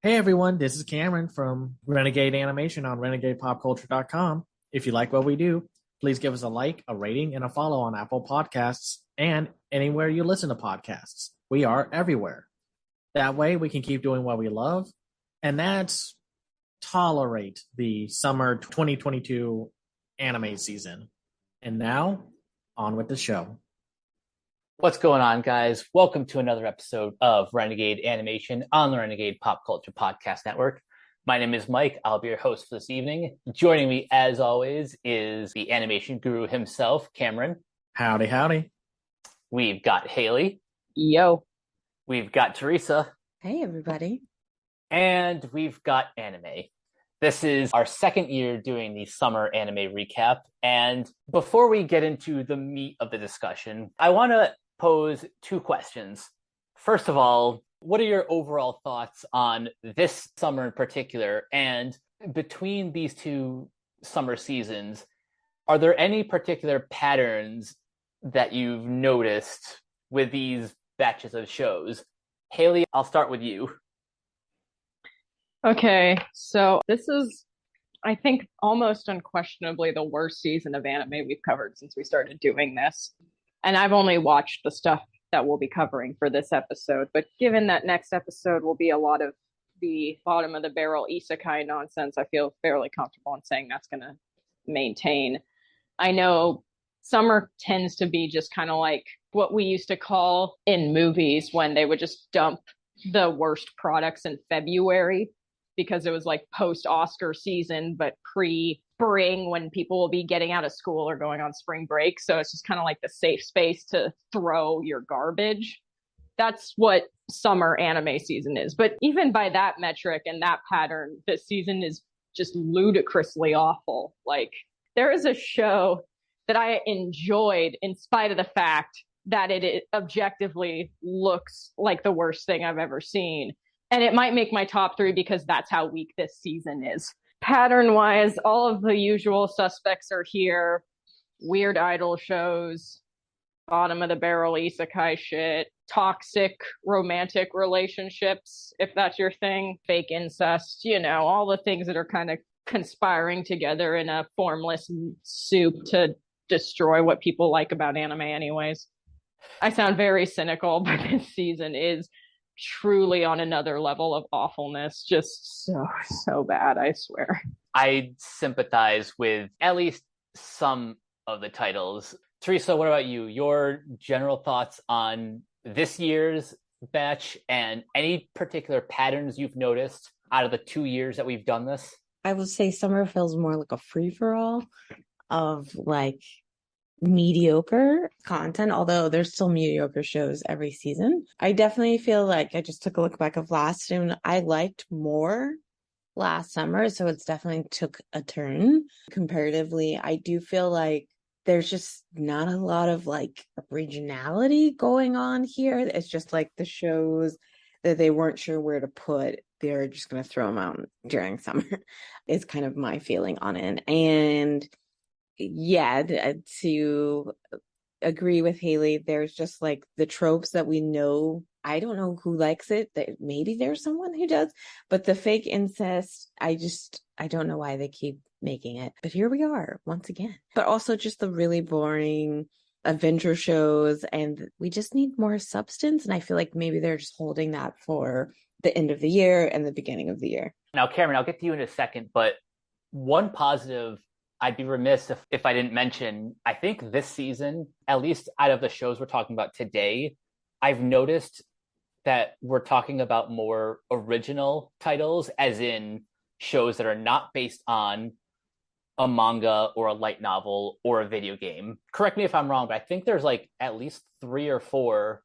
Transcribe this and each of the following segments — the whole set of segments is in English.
Hey everyone, this is Cameron from Renegade Animation on renegadepopculture.com. If you like what we do, please give us a like, a rating, and a follow on Apple Podcasts and anywhere you listen to podcasts. We are everywhere. That way we can keep doing what we love, and that's tolerate the summer 2022 anime season. And now, on with the show. What's going on, guys? Welcome to another episode of Renegade Animation on the Renegade Pop Culture Podcast Network. My name is Mike. I'll be your host for this evening. Joining me, as always, is the animation guru himself, Cameron. Howdy, howdy. We've got Haley. Yo. We've got Teresa. Hey, everybody. And we've got anime. This is our second year doing the summer anime recap. And before we get into the meat of the discussion, I want to pose two questions. First of all, what are your overall thoughts on this summer in particular? And between these two summer seasons, are there any particular patterns that you've noticed with these batches of shows? Haley, I'll start with you. Okay, so this is, I think, almost unquestionably the worst season of anime we've covered since we started doing this. And I've only watched the stuff that we'll be covering for this episode. But given that next episode will be a lot of the bottom of the barrel isekai nonsense, I feel fairly comfortable in saying that's going to maintain. I know summer tends to be just kind of like what we used to call in movies when they would just dump the worst products in February because it was like post-Oscar season, but pre-spring when people will be getting out of school or going on spring break. So it's just kind of like the safe space to throw your garbage. That's what summer anime season is. But even by that metric and that pattern, this season is just ludicrously awful. Like, there is a show that I enjoyed in spite of the fact that it objectively looks like the worst thing I've ever seen. And it might make my top three because that's how weak this season is. Pattern-wise, all of the usual suspects are here. Weird idol shows, bottom of the barrel isekai shit, toxic romantic relationships, if that's your thing, fake incest, all the things that are kind of conspiring together in a formless soup to destroy what people like about anime anyways. I sound very cynical, but this season is truly on another level of awfulness. Just so bad, I swear. I sympathize with at least some of the titles. Teresa, what about you? Your general thoughts on this year's batch and any particular patterns you've noticed out of the 2 years that we've done this? I would say summer feels more like a free-for-all of like mediocre content, although there's still mediocre shows every season. I definitely feel like I just took a look back of last and I liked more last summer, so it's definitely took a turn comparatively. I do feel like there's just not a lot of like originality going on here. It's just like the shows that they weren't sure where to put, they're just going to throw them out during summer is kind of my feeling on it. And yeah, to agree with Haley, there's just like the tropes that we know. I don't know who likes it. That maybe there's someone who does, but the fake incest, I don't know why they keep making it. But here we are once again. But also just the really boring adventure shows, and we just need more substance. And I feel like maybe they're just holding that for the end of the year and the beginning of the year. Now, Cameron, I'll get to you in a second, but one positive I'd be remiss if I didn't mention, I think this season, at least out of the shows we're talking about today, I've noticed that we're talking about more original titles, as in shows that are not based on a manga or a light novel or a video game. Correct me if I'm wrong, but I think there's like at least 3 or 4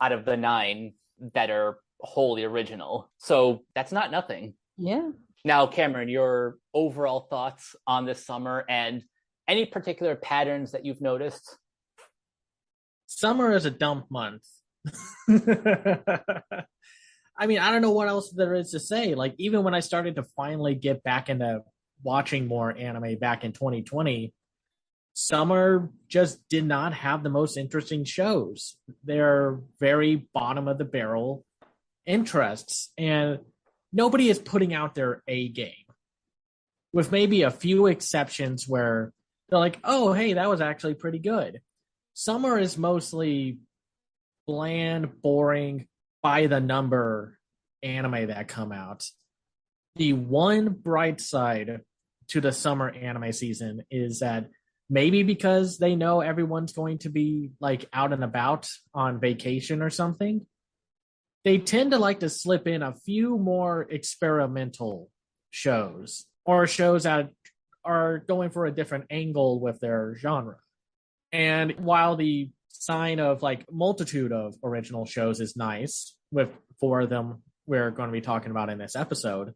out of the 9 that are wholly original. So that's not nothing. Yeah. Now, Cameron, your overall thoughts on this summer and any particular patterns that you've noticed? Summer is a dump month. I mean, I don't know what else there is to say. Like, even when I started to finally get back into watching more anime back in 2020, summer just did not have the most interesting shows. They're very bottom of the barrel interests. And nobody is putting out their A game, with maybe a few exceptions where they're like, oh, hey, that was actually pretty good. Summer is mostly bland, boring, by the number anime that come out. The one bright side to the summer anime season is that maybe because they know everyone's going to be like out and about on vacation or something, they tend to like to slip in a few more experimental shows or shows that are going for a different angle with their genre. And while the sign of like multitude of original shows is nice, with 4 of them we're going to be talking about in this episode,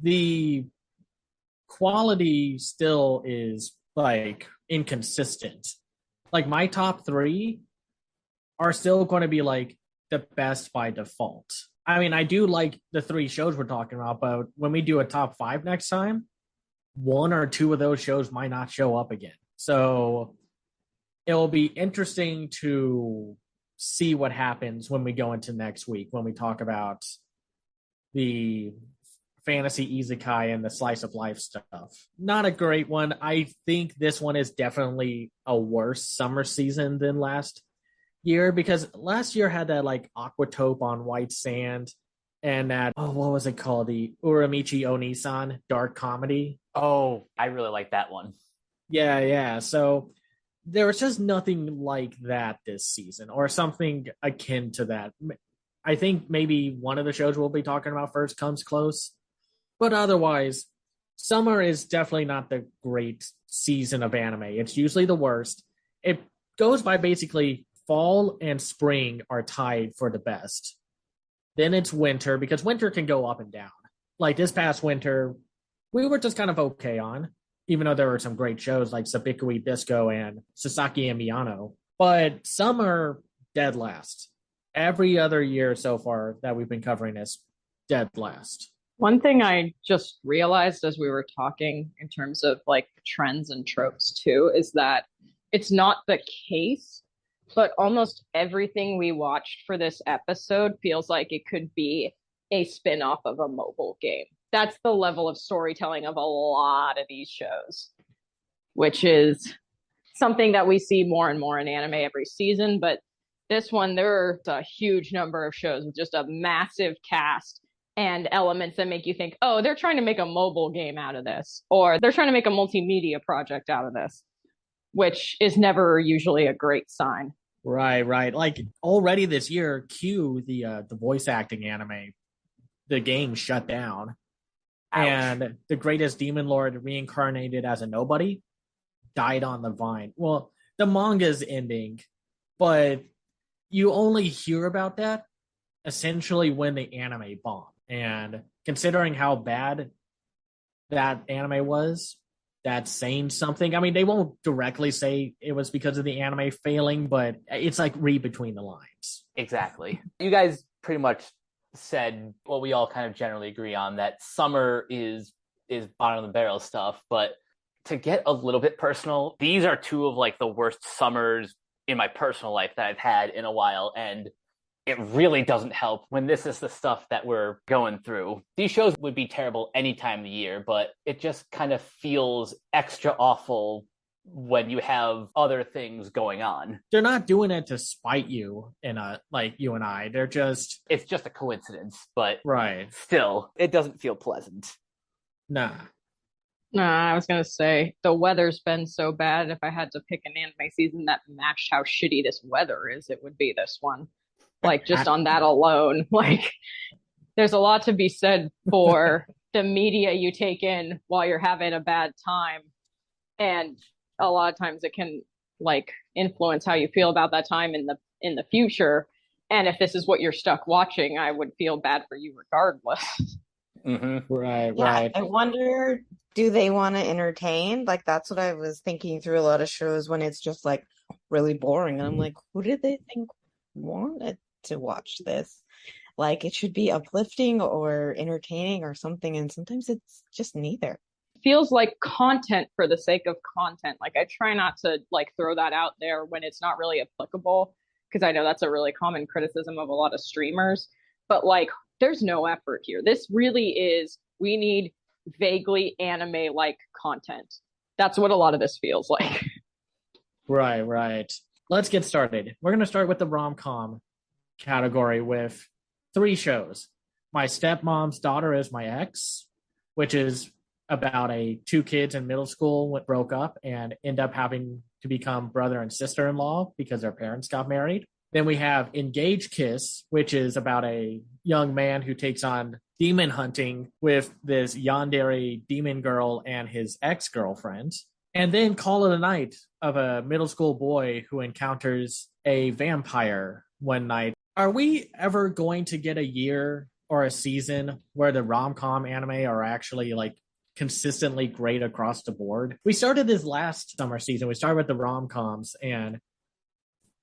the quality still is like inconsistent. Like my top 3 are still going to be like the best by default. I mean, I do like the 3 shows we're talking about, but when we do a top 5 next time, 1 or 2 of those shows might not show up again. So it will be interesting to see what happens when we go into next week, when we talk about the fantasy isekai and the slice of life stuff. Not a great one. I think this one is definitely a worse summer season than last year, because last year had that like Aquatope on White Sand and that, oh, what was it called? The Uramichi Onisan dark comedy. Oh, I really like that one. Yeah. So there was just nothing like that this season, or something akin to that. I think maybe one of the shows we'll be talking about first comes close, but otherwise, summer is definitely not the great season of anime. It's usually the worst. It goes by basically fall and spring are tied for the best. Then it's winter, because winter can go up and down. Like this past winter, we were just kind of okay on, even though there were some great shows like Sabikui Bisco and Sasaki and Miyano. But summer, dead last. Every other year so far that we've been covering this, dead last. One thing I just realized as we were talking in terms of like trends and tropes too is that it's not the case, but almost everything we watched for this episode feels like it could be a spin-off of a mobile game. That's the level of storytelling of a lot of these shows, which is something that we see more and more in anime every season. But this one, there's a huge number of shows with just a massive cast and elements that make you think, oh, they're trying to make a mobile game out of this, or they're trying to make a multimedia project out of this, which is never usually a great sign. Right. Like already this year, Q, the voice acting anime, the game shut down. Ouch. And the greatest demon lord reincarnated as a nobody died on the vine. Well, the manga's ending, but you only hear about that essentially when the anime bombed. And considering how bad that anime was, that's saying something. I mean, they won't directly say it was because of the anime failing, but it's like read between the lines. Exactly. You guys pretty much said what we all kind of generally agree on, that summer is bottom of the barrel stuff. But to get a little bit personal, these are 2 of like the worst summers in my personal life that I've had in a while, and it really doesn't help when this is the stuff that we're going through. These shows would be terrible any time of the year, but it just kind of feels extra awful when you have other things going on. They're not doing it to spite you in a like you and I. They're just, it's just a coincidence, but right. Still, it doesn't feel pleasant. Nah, I was gonna say the weather's been so bad. If I had to pick an anime season that matched how shitty this weather is, it would be this one. Like just on that alone, like there's a lot to be said for the media you take in while you're having a bad time, and a lot of times it can like influence how you feel about that time in the future. And if this is what you're stuck watching, I would feel bad for you regardless. Mm-hmm. Right. I wonder, do they want to entertain? Like that's what I was thinking through a lot of shows when it's just like really boring, and I'm like, who did they think wanted to watch this? Like it should be uplifting or entertaining or something, and sometimes it's just neither. Feels like content for the sake of content. Like I try not to like throw that out there when it's not really applicable, because I know that's a really common criticism of a lot of streamers. But like there's no effort here. This really is, we need vaguely anime-like content. That's what a lot of this feels like. Right. Let's get started. We're going to start with the rom-com category with 3 shows. My Stepmom's Daughter Is My Ex, which is about 2 kids in middle school broke up and end up having to become brother and sister-in-law because their parents got married. Then we have Engage Kiss, which is about a young man who takes on demon hunting with this yandere demon girl and his ex-girlfriend. And then Call of the Night of a middle school boy who encounters a vampire one night. Are we ever going to get a year or a season where the rom-com anime are actually like consistently great across the board? We started this last summer season. We started with the rom-coms and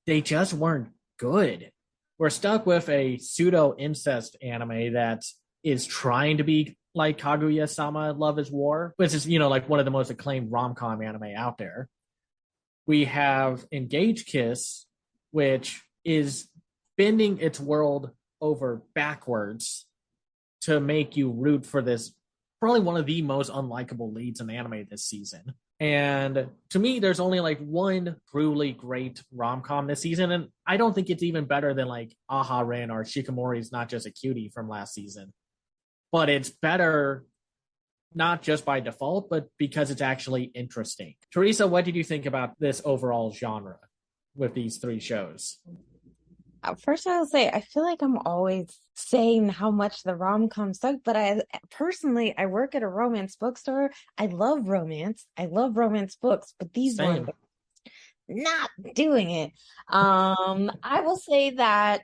they just weren't good. We're stuck with a pseudo incest anime that is trying to be like Kaguya-sama Love is War, which is, like one of the most acclaimed rom-com anime out there. We have Engage Kiss, which is bending its world over backwards to make you root for this, probably one of the most unlikable leads in anime this season. And to me, there's only like one truly great rom-com this season, and I don't think it's even better than like Aha Ren or Shikamori's Not Just a Cutie from last season. But it's better not just by default, but because it's actually interesting. Teresa, what did you think about this overall genre with these 3 shows? First, I'll say I feel like I'm always saying how much the rom-com suck, but I work at a romance bookstore. I love romance books, but these Same. ones not doing it. I will say that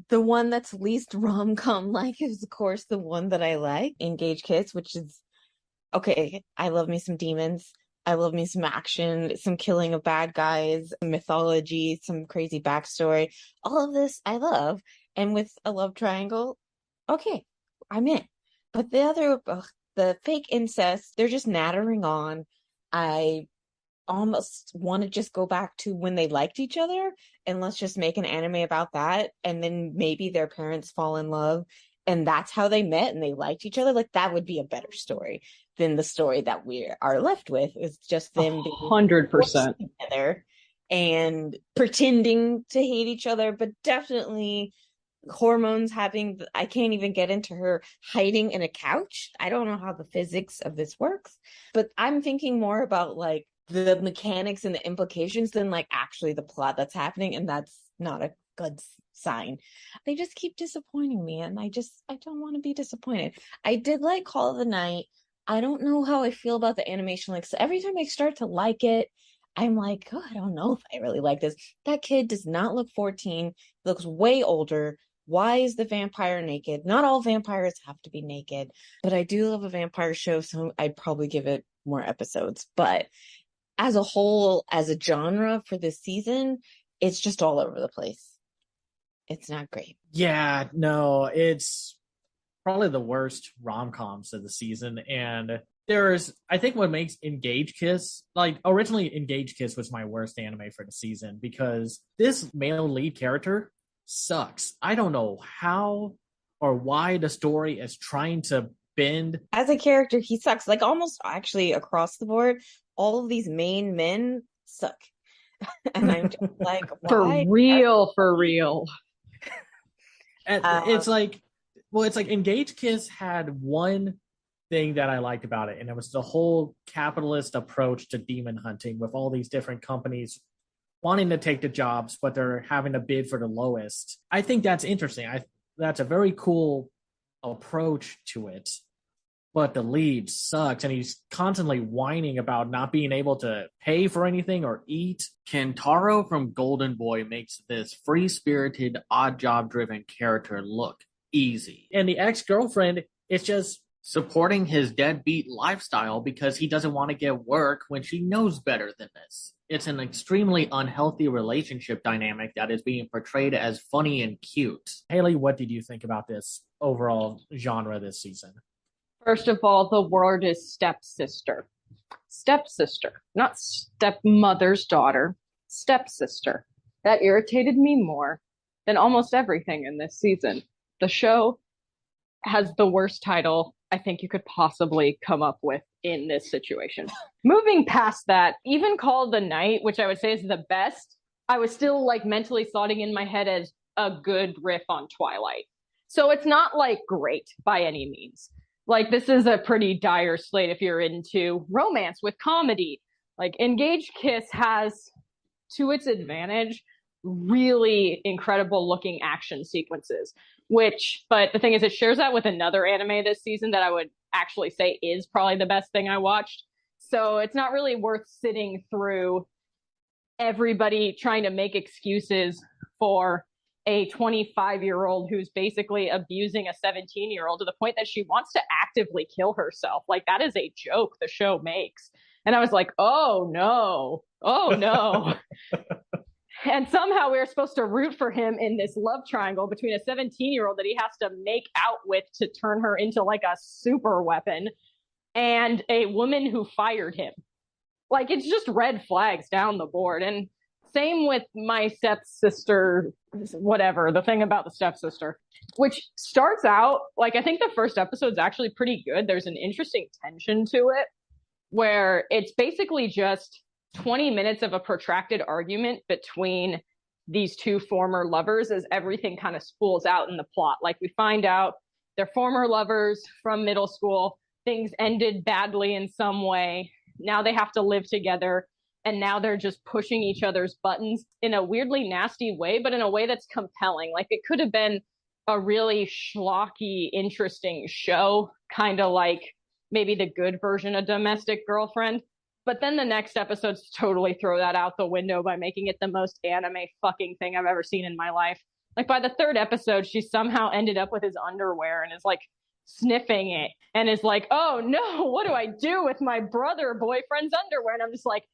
the one that's least rom-com like is of course the one that I like, Engage Kids, which is okay. I love me some demons. I love me some action, some killing of bad guys, mythology, some crazy backstory. All of this I love. And with a love triangle, okay, I'm in. But the fake incest, they're just nattering on. I almost want to just go back to when they liked each other and let's just make an anime about that. And then maybe their parents fall in love and that's how they met and they liked each other. Like that would be a better story than the story that we are left with. It's just them being 100% together and pretending to hate each other, but definitely hormones having, I can't even get into her hiding in a couch. I don't know how the physics of this works, but I'm thinking more about like the mechanics and the implications than like actually the plot that's happening. And that's not a good sign. They just keep disappointing me and I don't want to be disappointed. I did like Call of the Night. I don't know how I feel about the animation. Like, so every time I start to like it, I'm like, oh, I don't know if I really like this. That kid does not look 14. He looks way older. Why is the vampire naked? Not all vampires have to be naked, but I do love a vampire show, so I'd probably give it more episodes. But as a whole, as a genre for this season, it's just all over the place. It's not great. Yeah, no, it's probably the worst rom-coms of the season. And I think what makes Engage Kiss, like originally Engage Kiss was my worst anime for the season because this male lead character sucks. I don't know how or why the story is trying to bend. As a character, he sucks. Like almost actually across the board, all of these main men suck. And I'm just like, why? For real. It's like Engage Kiss had one thing that I liked about it, and it was the whole capitalist approach to demon hunting with all these different companies wanting to take the jobs, but they're having to bid for the lowest. I think that's interesting. That's a very cool approach to it. But the lead sucks, and he's constantly whining about not being able to pay for anything or eat. Kentaro from Golden Boy makes this free-spirited, odd-job-driven character look easy. And the ex-girlfriend is just supporting his deadbeat lifestyle because he doesn't want to get work when she knows better than this. It's an extremely unhealthy relationship dynamic that is being portrayed as funny and cute. Haley, what did you think about this overall genre this season? First of all, the word is stepsister. Stepsister, not stepmother's daughter. Stepsister. That irritated me more than almost everything in this season. The show has the worst title I think you could possibly come up with in this situation. Moving past that, even Call of the Night, which I would say is the best, I was still like mentally slotting in my head as a good riff on Twilight. So it's not like great by any means. Like this is a pretty dire slate if you're into romance with comedy. Like Engaged Kiss has, to its advantage, really incredible looking action sequences, but the thing is, it shares that with another anime this season that I would actually say is probably the best thing I watched. So it's not really worth sitting through everybody trying to make excuses for a 25-year-old who's basically abusing a 17-year-old to the point that she wants to actively kill herself. Like, that is a joke the show makes. And I was like, oh no. And somehow we were supposed to root for him in this love triangle between a 17-year-old that he has to make out with to turn her into like a super weapon and a woman who fired him. Like, it's just red flags down the board. And same with my stepsister, whatever, the thing about the stepsister, which starts out, like, I think the first episode's actually pretty good. There's an interesting tension to it where it's basically just 20 minutes of a protracted argument between these two former lovers as everything kind of spools out in the plot. Like, we find out they're former lovers from middle school. Things ended badly in some way. Now they have to live together. And now they're just pushing each other's buttons in a weirdly nasty way, but in a way that's compelling. Like, it could have been a really schlocky, interesting show, kind of like maybe the good version of Domestic Girlfriend. But then the next episodes totally throw that out the window by making it the most anime fucking thing I've ever seen in my life. Like, by the third episode, she somehow ended up with his underwear and is like sniffing it and is like, oh no, what do I do with my brother boyfriend's underwear? And I'm just like,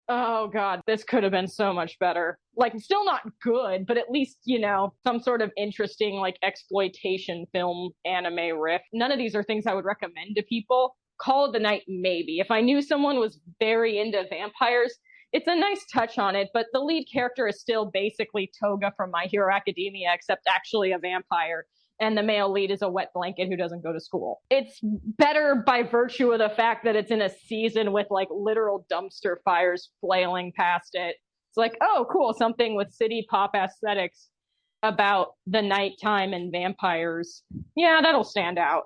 oh god, this could have been so much better. Like, still not good, but at least, you know, some sort of interesting like exploitation film anime riff. None of these are things I would recommend to people. Call of the Night, maybe. If I knew someone was very into vampires, it's a nice touch on it, but the lead character is still basically Toga from My Hero Academia, except actually a vampire. And the male lead is a wet blanket who doesn't go to school. It's better by virtue of the fact that it's in a season with like literal dumpster fires flailing past it. It's like, oh, cool, something with city pop aesthetics about the nighttime and vampires. Yeah, that'll stand out.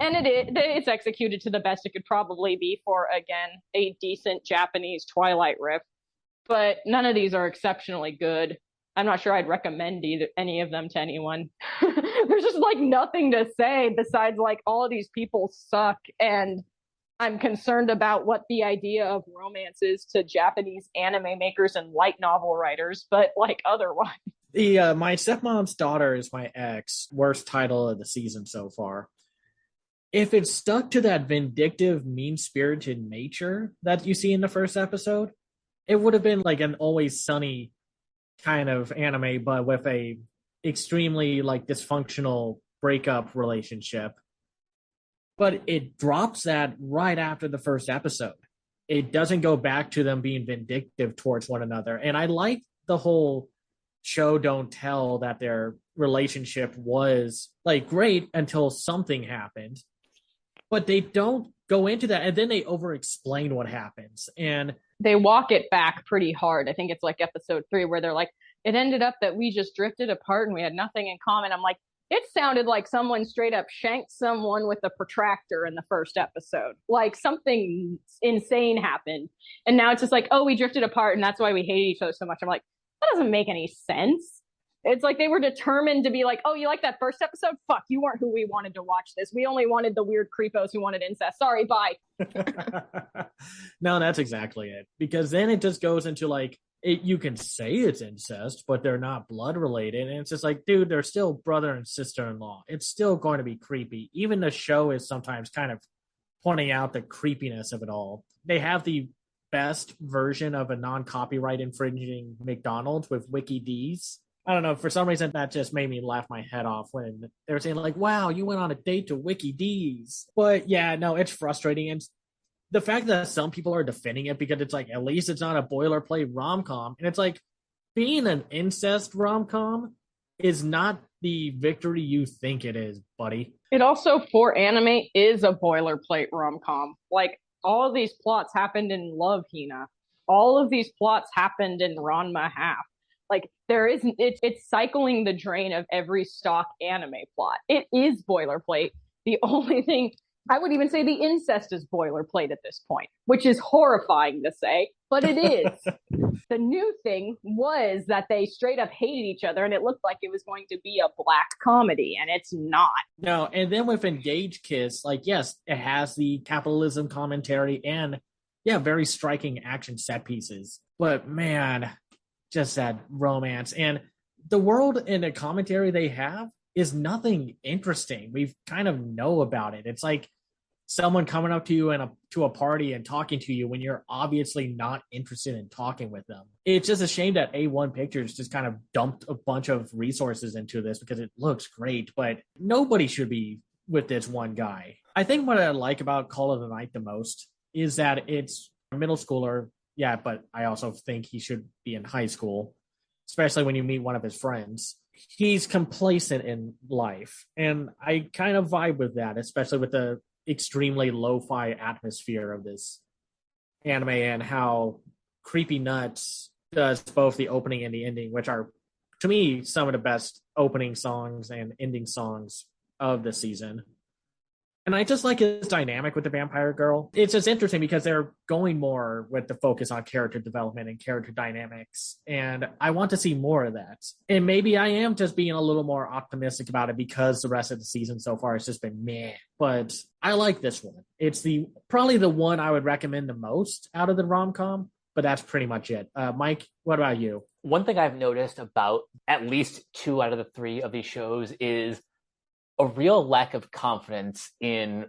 And it's executed to the best it could probably be for, again, a decent Japanese Twilight riff. But none of these are exceptionally good. I'm not sure I'd recommend any of them to anyone. There's just like nothing to say besides like all of these people suck, and I'm concerned about what the idea of romance is to Japanese anime makers and light novel writers, but like otherwise. My Stepmom's Daughter is my ex, worst title of the season so far. If it stuck to that vindictive, mean-spirited nature that you see in the first episode, it would have been like an Always Sunny kind of anime, but with a extremely like dysfunctional breakup relationship. But it drops that right after the first episode. It doesn't go back to them being vindictive towards one another. And I like the whole show don't tell that their relationship was like great until something happened. But they don't go into that, and then they over-explain what happens. And they walk it back pretty hard. I think it's like episode 3 where they're like, it ended up that we just drifted apart and we had nothing in common. I'm like, it sounded like someone straight up shanked someone with a protractor in the first episode. Like, something insane happened. And now it's just like, oh, we drifted apart and that's why we hated each other so much. I'm like, that doesn't make any sense. It's like they were determined to be like, oh, you like that first episode? Fuck, you weren't who we wanted to watch this. We only wanted the weird creepos who wanted incest. Sorry, bye. No, that's exactly it. Because then it just goes into like, you can say it's incest, but they're not blood related. And it's just like, dude, they're still brother and sister-in-law. It's still going to be creepy. Even the show is sometimes kind of pointing out the creepiness of it all. They have the best version of a non-copyright infringing McDonald's with Wiki D's. I don't know, for some reason that just made me laugh my head off when they were saying like, wow, you went on a date to Wiki D's. But yeah, no, it's frustrating. And the fact that some people are defending it because it's like, at least it's not a boilerplate rom-com. And it's like, being an incest rom-com is not the victory you think it is, buddy. It also, for anime, is a boilerplate rom-com. Like, all of these plots happened in Love, Hina. All of these plots happened in Ranma Half. Like, there isn't, it's cycling the drain of every stock anime plot. It is boilerplate. The only thing, I would even say the incest is boilerplate at this point, which is horrifying to say, but it is. The new thing was that they straight up hated each other and it looked like it was going to be a black comedy, and it's not. No, and then with Engage Kiss, like, yes, it has the capitalism commentary and, yeah, very striking action set pieces. But man, just that romance. And the world and the commentary they have is nothing interesting. We kind of know about it. It's like someone coming up to you to a party and talking to you when you're obviously not interested in talking with them. It's just a shame that A1 Pictures just kind of dumped a bunch of resources into this because it looks great, but nobody should be with this one guy. I think what I like about Call of the Night the most is that it's a middle schooler, yeah, but I also think he should be in high school, especially when you meet one of his friends. He's complacent in life, and I kind of vibe with that, especially with the extremely lo-fi atmosphere of this anime and how Creepy Nuts does both the opening and the ending, which are, to me, some of the best opening songs and ending songs of the season. And I just like his dynamic with the vampire girl. It's just interesting because they're going more with the focus on character development and character dynamics. And I want to see more of that. And maybe I am just being a little more optimistic about it because the rest of the season so far has just been meh. But I like this one. It's probably the one I would recommend the most out of the rom-com, but that's pretty much it. Mike, what about you? One thing I've noticed about at least 2 out of the 3 of these shows is a real lack of confidence in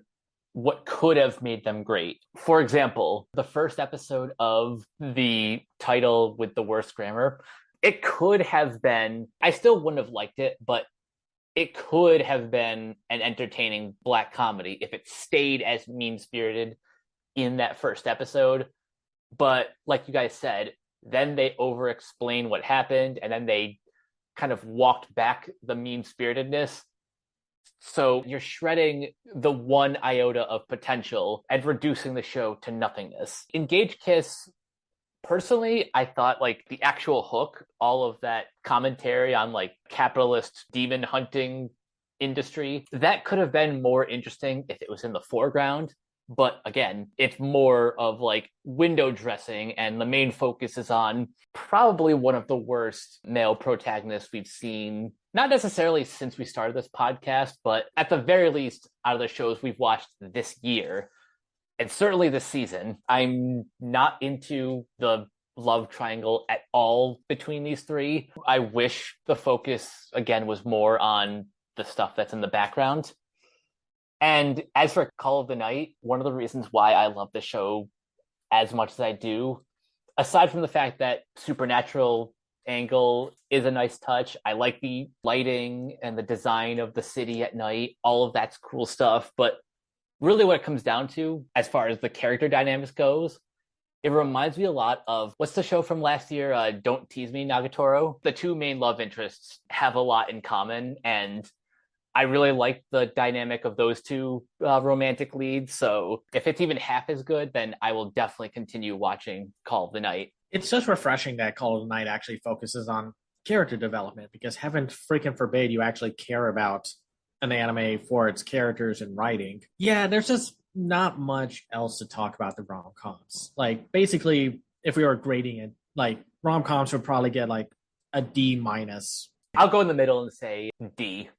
what could have made them great. For example, the first episode of the title with the worst grammar, it could have been, I still wouldn't have liked it, but it could have been an entertaining black comedy if it stayed as mean-spirited in that first episode. But like you guys said, then they over-explain what happened, and then they kind of walked back the mean-spiritedness. So you're shredding the one iota of potential and reducing the show to nothingness. Engage Kiss, personally, I thought like the actual hook, all of that commentary on like capitalist demon hunting industry, that could have been more interesting if it was in the foreground. But again, it's more of like window dressing, and the main focus is on probably one of the worst male protagonists we've seen, not necessarily since we started this podcast, but at the very least out of the shows we've watched this year, and certainly this season. I'm not into the love triangle at all between these 3. I wish the focus, again, was more on the stuff that's in the background. And as for Call of the Night, one of the reasons why I love the show as much as I do, aside from the fact that supernatural angle is a nice touch, I like the lighting and the design of the city at night, all of that's cool stuff. But really what it comes down to, as far as the character dynamics goes, it reminds me a lot of, what's the show from last year? Don't Tease Me, Nagatoro. The 2 main love interests have a lot in common, and I really like the dynamic of those 2 romantic leads. So if it's even half as good, then I will definitely continue watching Call of the Night. It's just refreshing that Call of the Night actually focuses on character development, because heaven freaking forbid you actually care about an anime for its characters and writing. Yeah, there's just not much else to talk about the rom-coms. Like, basically, if we were grading it, like, rom-coms would probably get like a D-. I'll go in the middle and say D.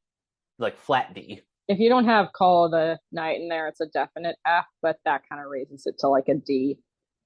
Like flat D. If you don't have Call of the Night in there, it's a definite F, but that kind of raises it to like a D,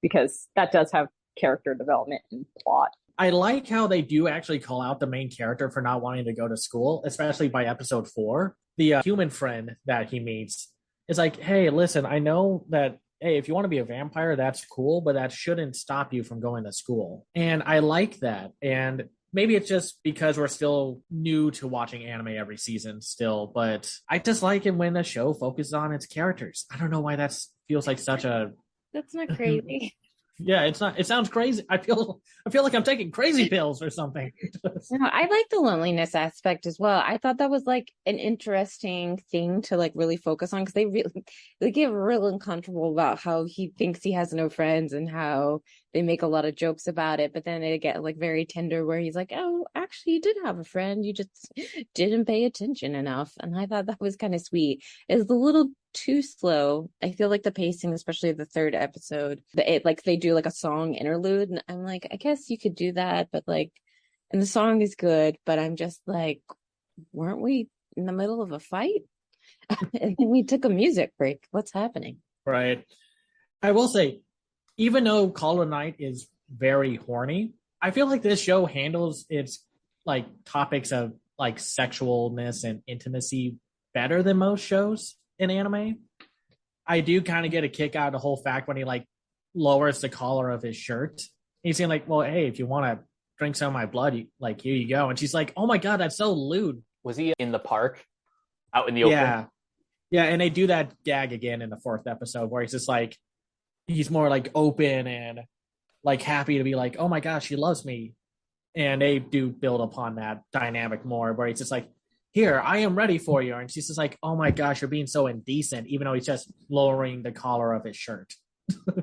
because that does have character development and plot. I like how they do actually call out the main character for not wanting to go to school, especially by episode 4. The human friend that he meets is like, hey, listen, I know that, hey, if you want to be a vampire, that's cool, but that shouldn't stop you from going to school. And I like that. And maybe it's just because we're still new to watching anime every season still, but I just like it when the show focuses on its characters. I don't know why that feels like such a... That's not crazy. Yeah, it's not. It sounds crazy. I feel like I'm taking crazy pills or something. No, I like the loneliness aspect as well. I thought that was like an interesting thing to like really focus on because they get real uncomfortable about how he thinks he has no friends and how they make a lot of jokes about it. But then they get like very tender where he's like, "Oh, actually, you did have a friend. You just didn't pay attention enough." And I thought that was kind of sweet. It's a little too slow. I feel like the pacing, especially the third episode, like they do like a song interlude, and I'm like, I guess you could do that, but like. And the song is good, but I'm just like, weren't we in the middle of a fight? And then we took a music break. What's happening? Right. I will say, even though Call of Night is very horny, I feel like this show handles its like topics of like sexualness and intimacy better than most shows in anime. I do kind of get a kick out of the whole fact when he like lowers the collar of his shirt. He's saying like, "Well, hey, if you want to drink some of my blood, like here you go." And she's like, "Oh my god, that's so lewd." Was he in the park, out in the open? Yeah, and they do that gag again in the fourth episode where he's just like, he's more like open and like happy to be like, "Oh my gosh, she loves me," and they do build upon that dynamic more where he's just like, "Here, I am ready for you," and she's just like, "Oh my gosh, you're being so indecent," even though he's just lowering the collar of his shirt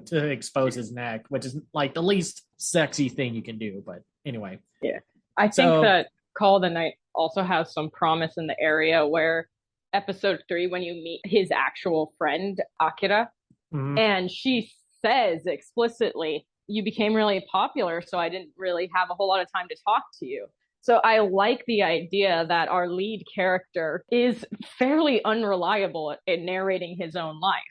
to expose his neck, which is like the least sexy thing you can do. But anyway, yeah, I think that Call of the Night also has some promise in the area where episode 3, when you meet his actual friend Akira, and she says explicitly, "You became really popular, so I didn't really have a whole lot of time to talk to you." So I like the idea that our lead character is fairly unreliable in narrating his own life.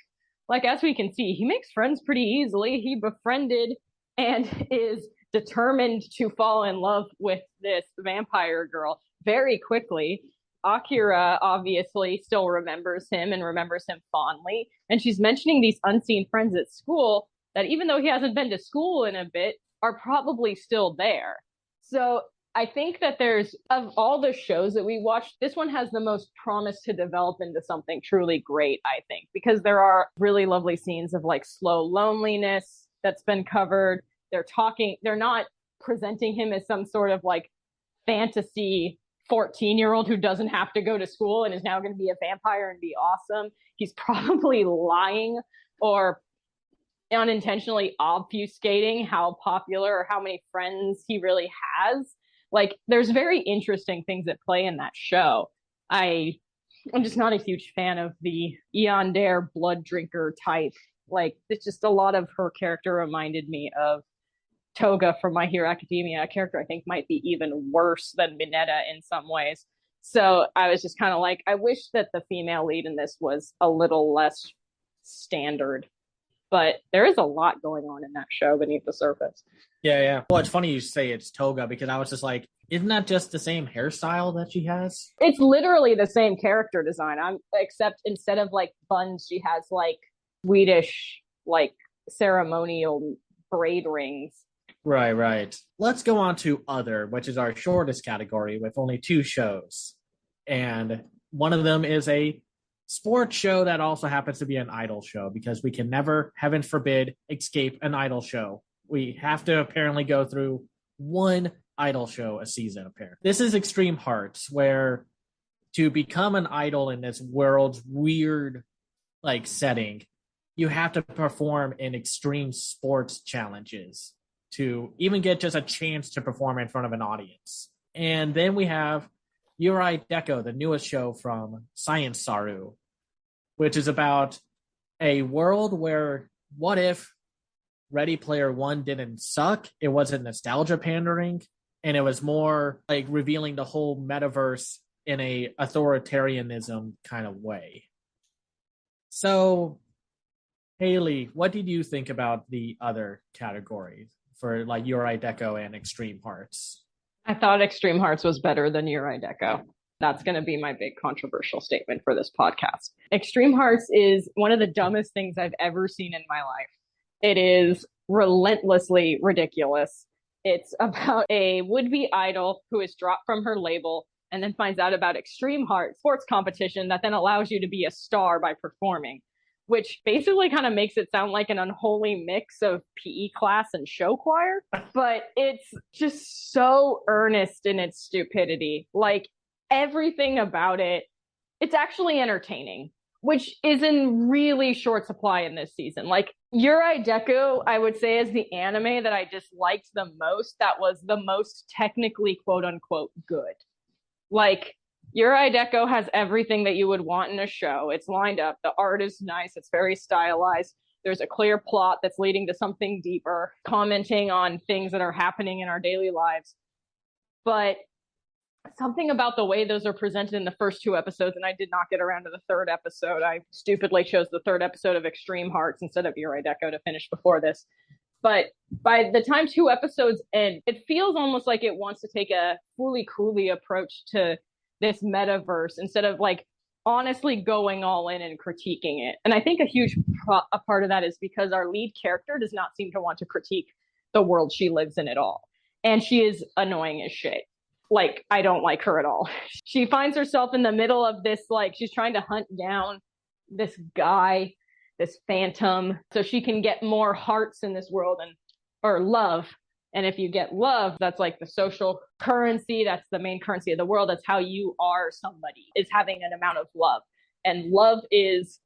Like, as we can see, he makes friends pretty easily. He befriended and is determined to fall in love with this vampire girl very quickly. Akira obviously still remembers him and remembers him fondly. And she's mentioning these unseen friends at school that, even though he hasn't been to school in a bit, are probably still there. So I think that of all the shows that we watched, this one has the most promise to develop into something truly great, I think, because there are really lovely scenes of like slow loneliness that's been covered. They're not presenting him as some sort of like fantasy 14-year-old who doesn't have to go to school and is now going to be a vampire and be awesome. He's probably lying or unintentionally obfuscating how popular or how many friends he really has. Like, there's very interesting things at play in that show. I'm just not a huge fan of the yandere blood drinker type. Like, it's just a lot of her character reminded me of Toga from My Hero Academia, a character I think might be even worse than Mineta in some ways. So I was just kind of like, I wish that the female lead in this was a little less standard. But there is a lot going on in that show beneath the surface. Yeah. Well, it's funny you say it's Toga because I was just like, isn't that just the same hairstyle that she has? It's literally the same character design. Except instead of like buns, she has like Swedish like ceremonial braid rings. Right. Let's go on to other, which is our shortest category with only 2 shows. And one of them is a sports show that also happens to be an idol show because we can never, heaven forbid, escape an idol show. We have to apparently go through one idol show a season, apparently. This is Extreme Hearts, where to become an idol in this world's weird like setting, you have to perform in extreme sports challenges to even get just a chance to perform in front of an audience. And then we have Yurei Deco, the newest show from Science Saru, which is about a world where what if Ready Player One didn't suck? It wasn't nostalgia pandering, and it was more like revealing the whole metaverse in a authoritarianism kind of way. So, Haley, what did you think about the other categories for like Yurei Deco and Extreme Hearts? I thought Extreme Hearts was better than Yurei Deco. That's going to be my big controversial statement for this podcast. Extreme Hearts is one of the dumbest things I've ever seen in my life. It is relentlessly ridiculous. It's about a would-be idol who is dropped from her label and then finds out about Extreme Hearts sports competition that then allows you to be a star by performing. which basically kind of makes it sound like an unholy mix of PE class and show choir. But it's just so earnest in its stupidity. Like, everything about it, it's actually entertaining, which is in really short supply in this season. Like, Yurei Deku, I would say, is the anime that I disliked the most, that was the most technically quote unquote good. Like, Yurei Deku has everything that you would want in a show. It's lined up. The art is nice. It's very stylized. There's a clear plot that's leading to something deeper, commenting on things that are happening in our daily lives. But something about the way those are presented in the first 2 episodes, and I did not get around to the 3rd episode. I stupidly chose the 3rd episode of Extreme Hearts instead of Yurei Deku to finish before this. But by the time 2 episodes end, it feels almost like it wants to take a fully coolly approach to this metaverse instead of like honestly going all in and critiquing it. And I think a huge a part of that is because our lead character does not seem to want to critique the world she lives in at all. And she is annoying as shit. Like, I don't like her at all. She finds herself in the middle of this, like, she's trying to hunt down this guy, this phantom, so she can get more hearts in this world, and or love. And if you get love, that's like the social currency. That's the main currency of the world. That's how you are somebody, is having an amount of love. And love is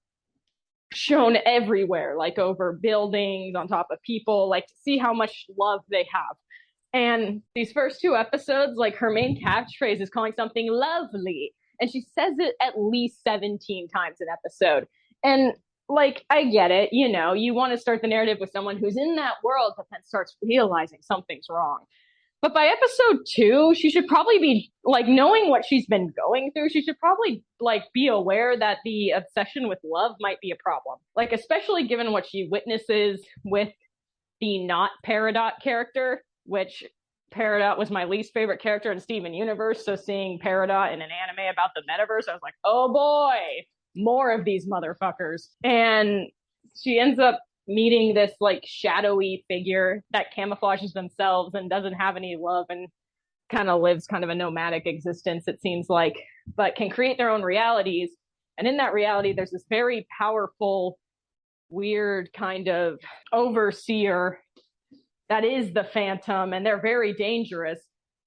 shown everywhere, like over buildings, on top of people, like to see how much love they have. And these first 2 episodes, like, her main catchphrase is calling something lovely. And she says it at least 17 times an episode. And like, I get it, you know, you want to start the narrative with someone who's in that world, but then starts realizing something's wrong. But by episode 2, she should probably be, like, knowing what she's been going through, she should probably, like, be aware that the obsession with love might be a problem. Like, especially given what she witnesses with the not Peridot character, which Peridot was my least favorite character in Steven Universe. So seeing Peridot in an anime about the metaverse, I was like, oh boy, more of these motherfuckers. And she ends up meeting this like shadowy figure that camouflages themselves and doesn't have any love and kind of lives kind of a nomadic existence, it seems like, but can create their own realities. And in that reality, there's this very powerful, weird kind of overseer that is the Phantom, and they're very dangerous.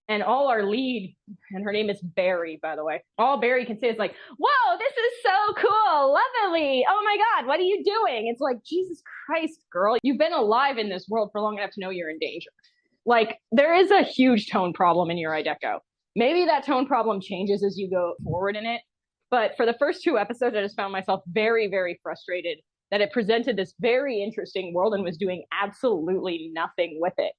And all our lead, and her name is Barry, by the way, all Barry can say is like, whoa, this is so cool, lovely, oh my God, what are you doing? It's like, Jesus Christ, girl, you've been alive in this world for long enough to know you're in danger. Like, there is a huge tone problem in Yurei Deku. Maybe that tone problem changes as you go forward in it. But for the first 2 episodes, I just found myself very, very frustrated that it presented this very interesting world and was doing absolutely nothing with it.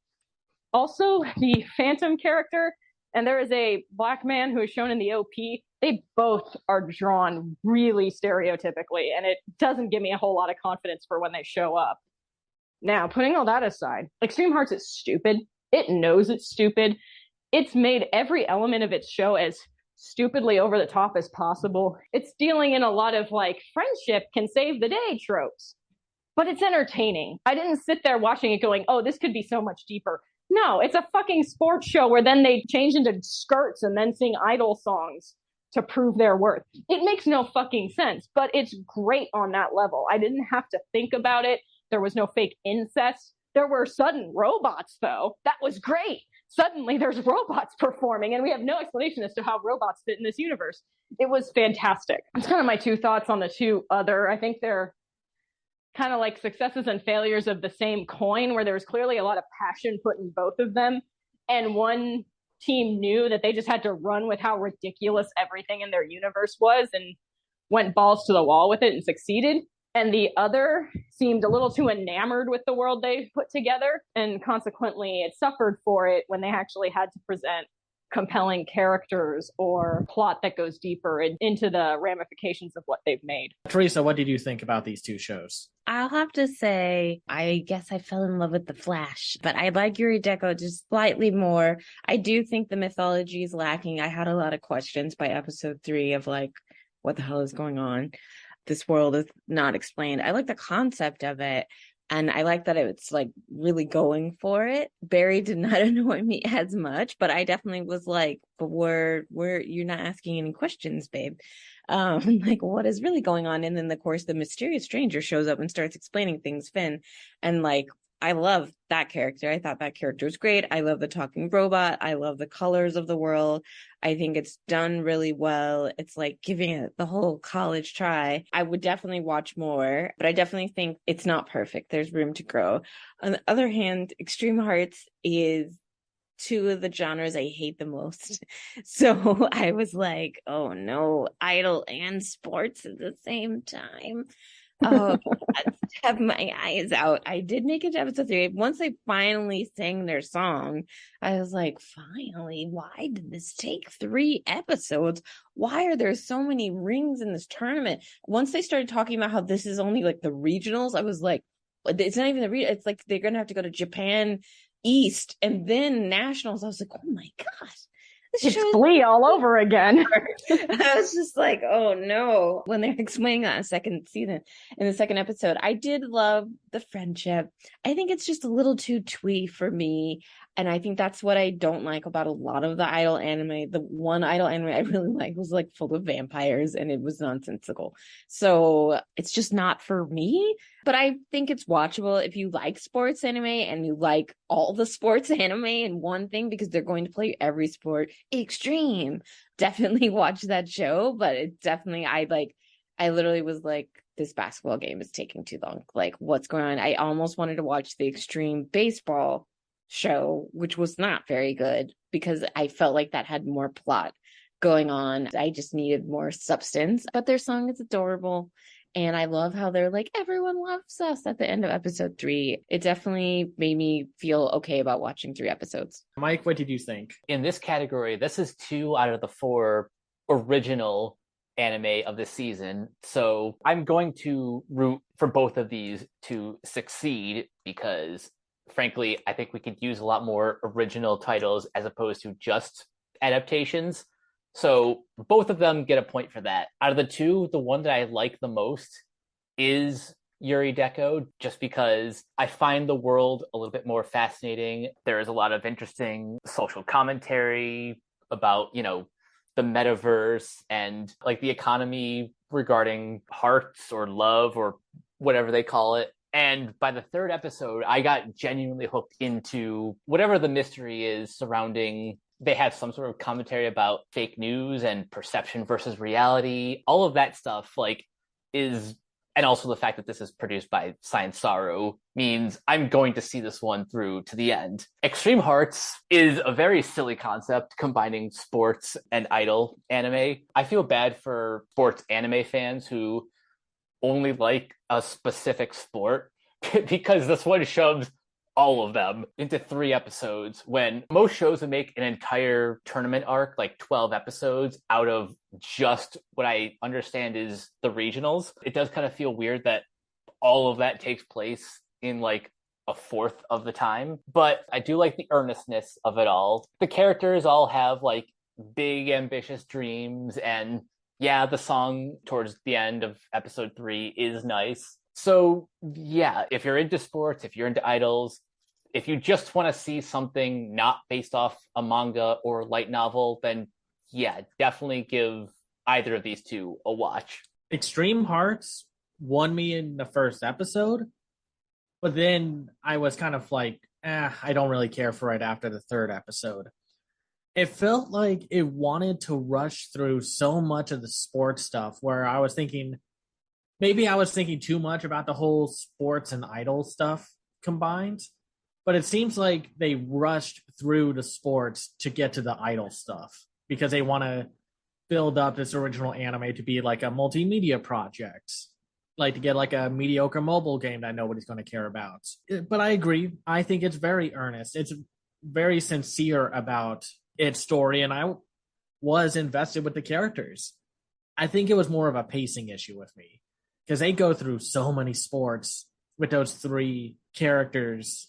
Also, the Phantom character, and there is a black man who is shown in the OP, they both are drawn really stereotypically, and it doesn't give me a whole lot of confidence for when they show up. Now, putting all that aside, Extreme Hearts is stupid. It knows it's stupid. It's made every element of its show as stupidly over the top as possible. It's dealing in a lot of like friendship can save the day tropes, but it's entertaining. I didn't sit there watching it going, oh, this could be so much deeper. No, it's a fucking sports show where then they change into skirts and then sing idol songs to prove their worth. It makes no fucking sense, but it's great on that level. I didn't have to think about it. There was no fake incest. There were sudden robots, though. That was great. Suddenly there's robots performing, and we have no explanation as to how robots fit in this universe. It was fantastic. It's kind of my 2 thoughts on the 2 other. I think they're kind of like successes and failures of the same coin, where there was clearly a lot of passion put in both of them. And one team knew that they just had to run with how ridiculous everything in their universe was and went balls to the wall with it and succeeded. And the other seemed a little too enamored with the world they put together, and consequently it suffered for it when they actually had to present compelling characters or plot that goes deeper into the ramifications of what they've made. Teresa, what did you think about these 2 shows? I'll have to say, I guess I fell in love with The Flash, but I like Yurei Deku just slightly more. I do think the mythology is lacking. I had a lot of questions by episode 3 of like, what the hell is going on? This world is not explained. I like the concept of it, And I like that it's like really going for it. Barry did not annoy me as much, but I definitely was like, but we're you're not asking any questions, babe. Like what is really going on? And then of course the mysterious stranger shows up and starts explaining things, Finn. And like I love that character. I thought that character was great. I love the talking robot. I love the colors of the world. I think it's done really well. It's like giving it the whole college try. I would definitely watch more, but I definitely think it's not perfect. There's room to grow. On the other hand, Extreme Hearts is two of the genres I hate the most. So I was like, oh no, idol and sports at the same time. Oh, God, have my eyes out. I did make it to episode 3. Once they finally sang their song, I was like, finally, why did this take 3 episodes? Why are there so many rings in this tournament? Once they started talking about how this is only like the regionals, I was like, it's not even the region. It's like they're going to have to go to Japan East and then nationals. I was like, oh my gosh. It's Glee all over again. I was just like, oh no. When they're explaining that in the second episode, I did love the friendship. I think it's just a little too twee for me. And I think that's what I don't like about a lot of the idol anime. The one idol anime I really liked was like full of vampires and it was nonsensical. So it's just not for me. But I think it's watchable if you like sports anime and you like all the sports anime in one thing, because they're going to play every sport extreme. Definitely watch that show. But it definitely, I literally was like, this basketball game is taking too long. Like, what's going on? I almost wanted to watch the extreme baseball show, which was not very good because I felt like that had more plot going on. I just needed more substance. But their song is adorable. And I love how they're like, everyone loves us at the end of episode 3. It definitely made me feel okay about watching 3 episodes. Mike, what did you think? In this category, this is 2 out of the 4 original anime of the season. So I'm going to root for both of these to succeed because, frankly, I think we could use a lot more original titles as opposed to just adaptations. So both of them get a point for that. Out of the 2, the one that I like the most is Yuri Deco, just because I find the world a little bit more fascinating. There is a lot of interesting social commentary about, the metaverse and like the economy regarding hearts or love or whatever they call it. And by the 3rd episode, I got genuinely hooked into whatever the mystery is surrounding. They have some sort of commentary about fake news and perception versus reality. All of that stuff and also the fact that this is produced by Science Saru means I'm going to see this one through to the end. Extreme Hearts is a very silly concept combining sports and idol anime. I feel bad for sports anime fans who only like a specific sport because this one shoves all of them into 3 episodes when most shows would make an entire tournament arc, like 12 episodes, out of just what I understand is the regionals. It does kind of feel weird that all of that takes place in like a fourth of the time, but I do like the earnestness of it all. The characters all have like big ambitious dreams, and yeah, the song towards the end of episode 3 is nice. So yeah, if you're into sports, if you're into idols, if you just want to see something not based off a manga or light novel, then yeah, definitely give either of these 2 a watch. Extreme Hearts won me in the first episode, but then I was kind of like, I don't really care for it after the 3rd episode. It felt like it wanted to rush through so much of the sports stuff where I was thinking, maybe I was thinking too much about the whole sports and idol stuff combined. But it seems like they rushed through the sports to get to the idol stuff because they want to build up this original anime to be like a multimedia project, like to get like a mediocre mobile game that nobody's going to care about. But I agree. I think it's very earnest. It's very sincere about its story, and I was invested with the characters. I think it was more of a pacing issue with me because they go through so many sports with those 3 characters.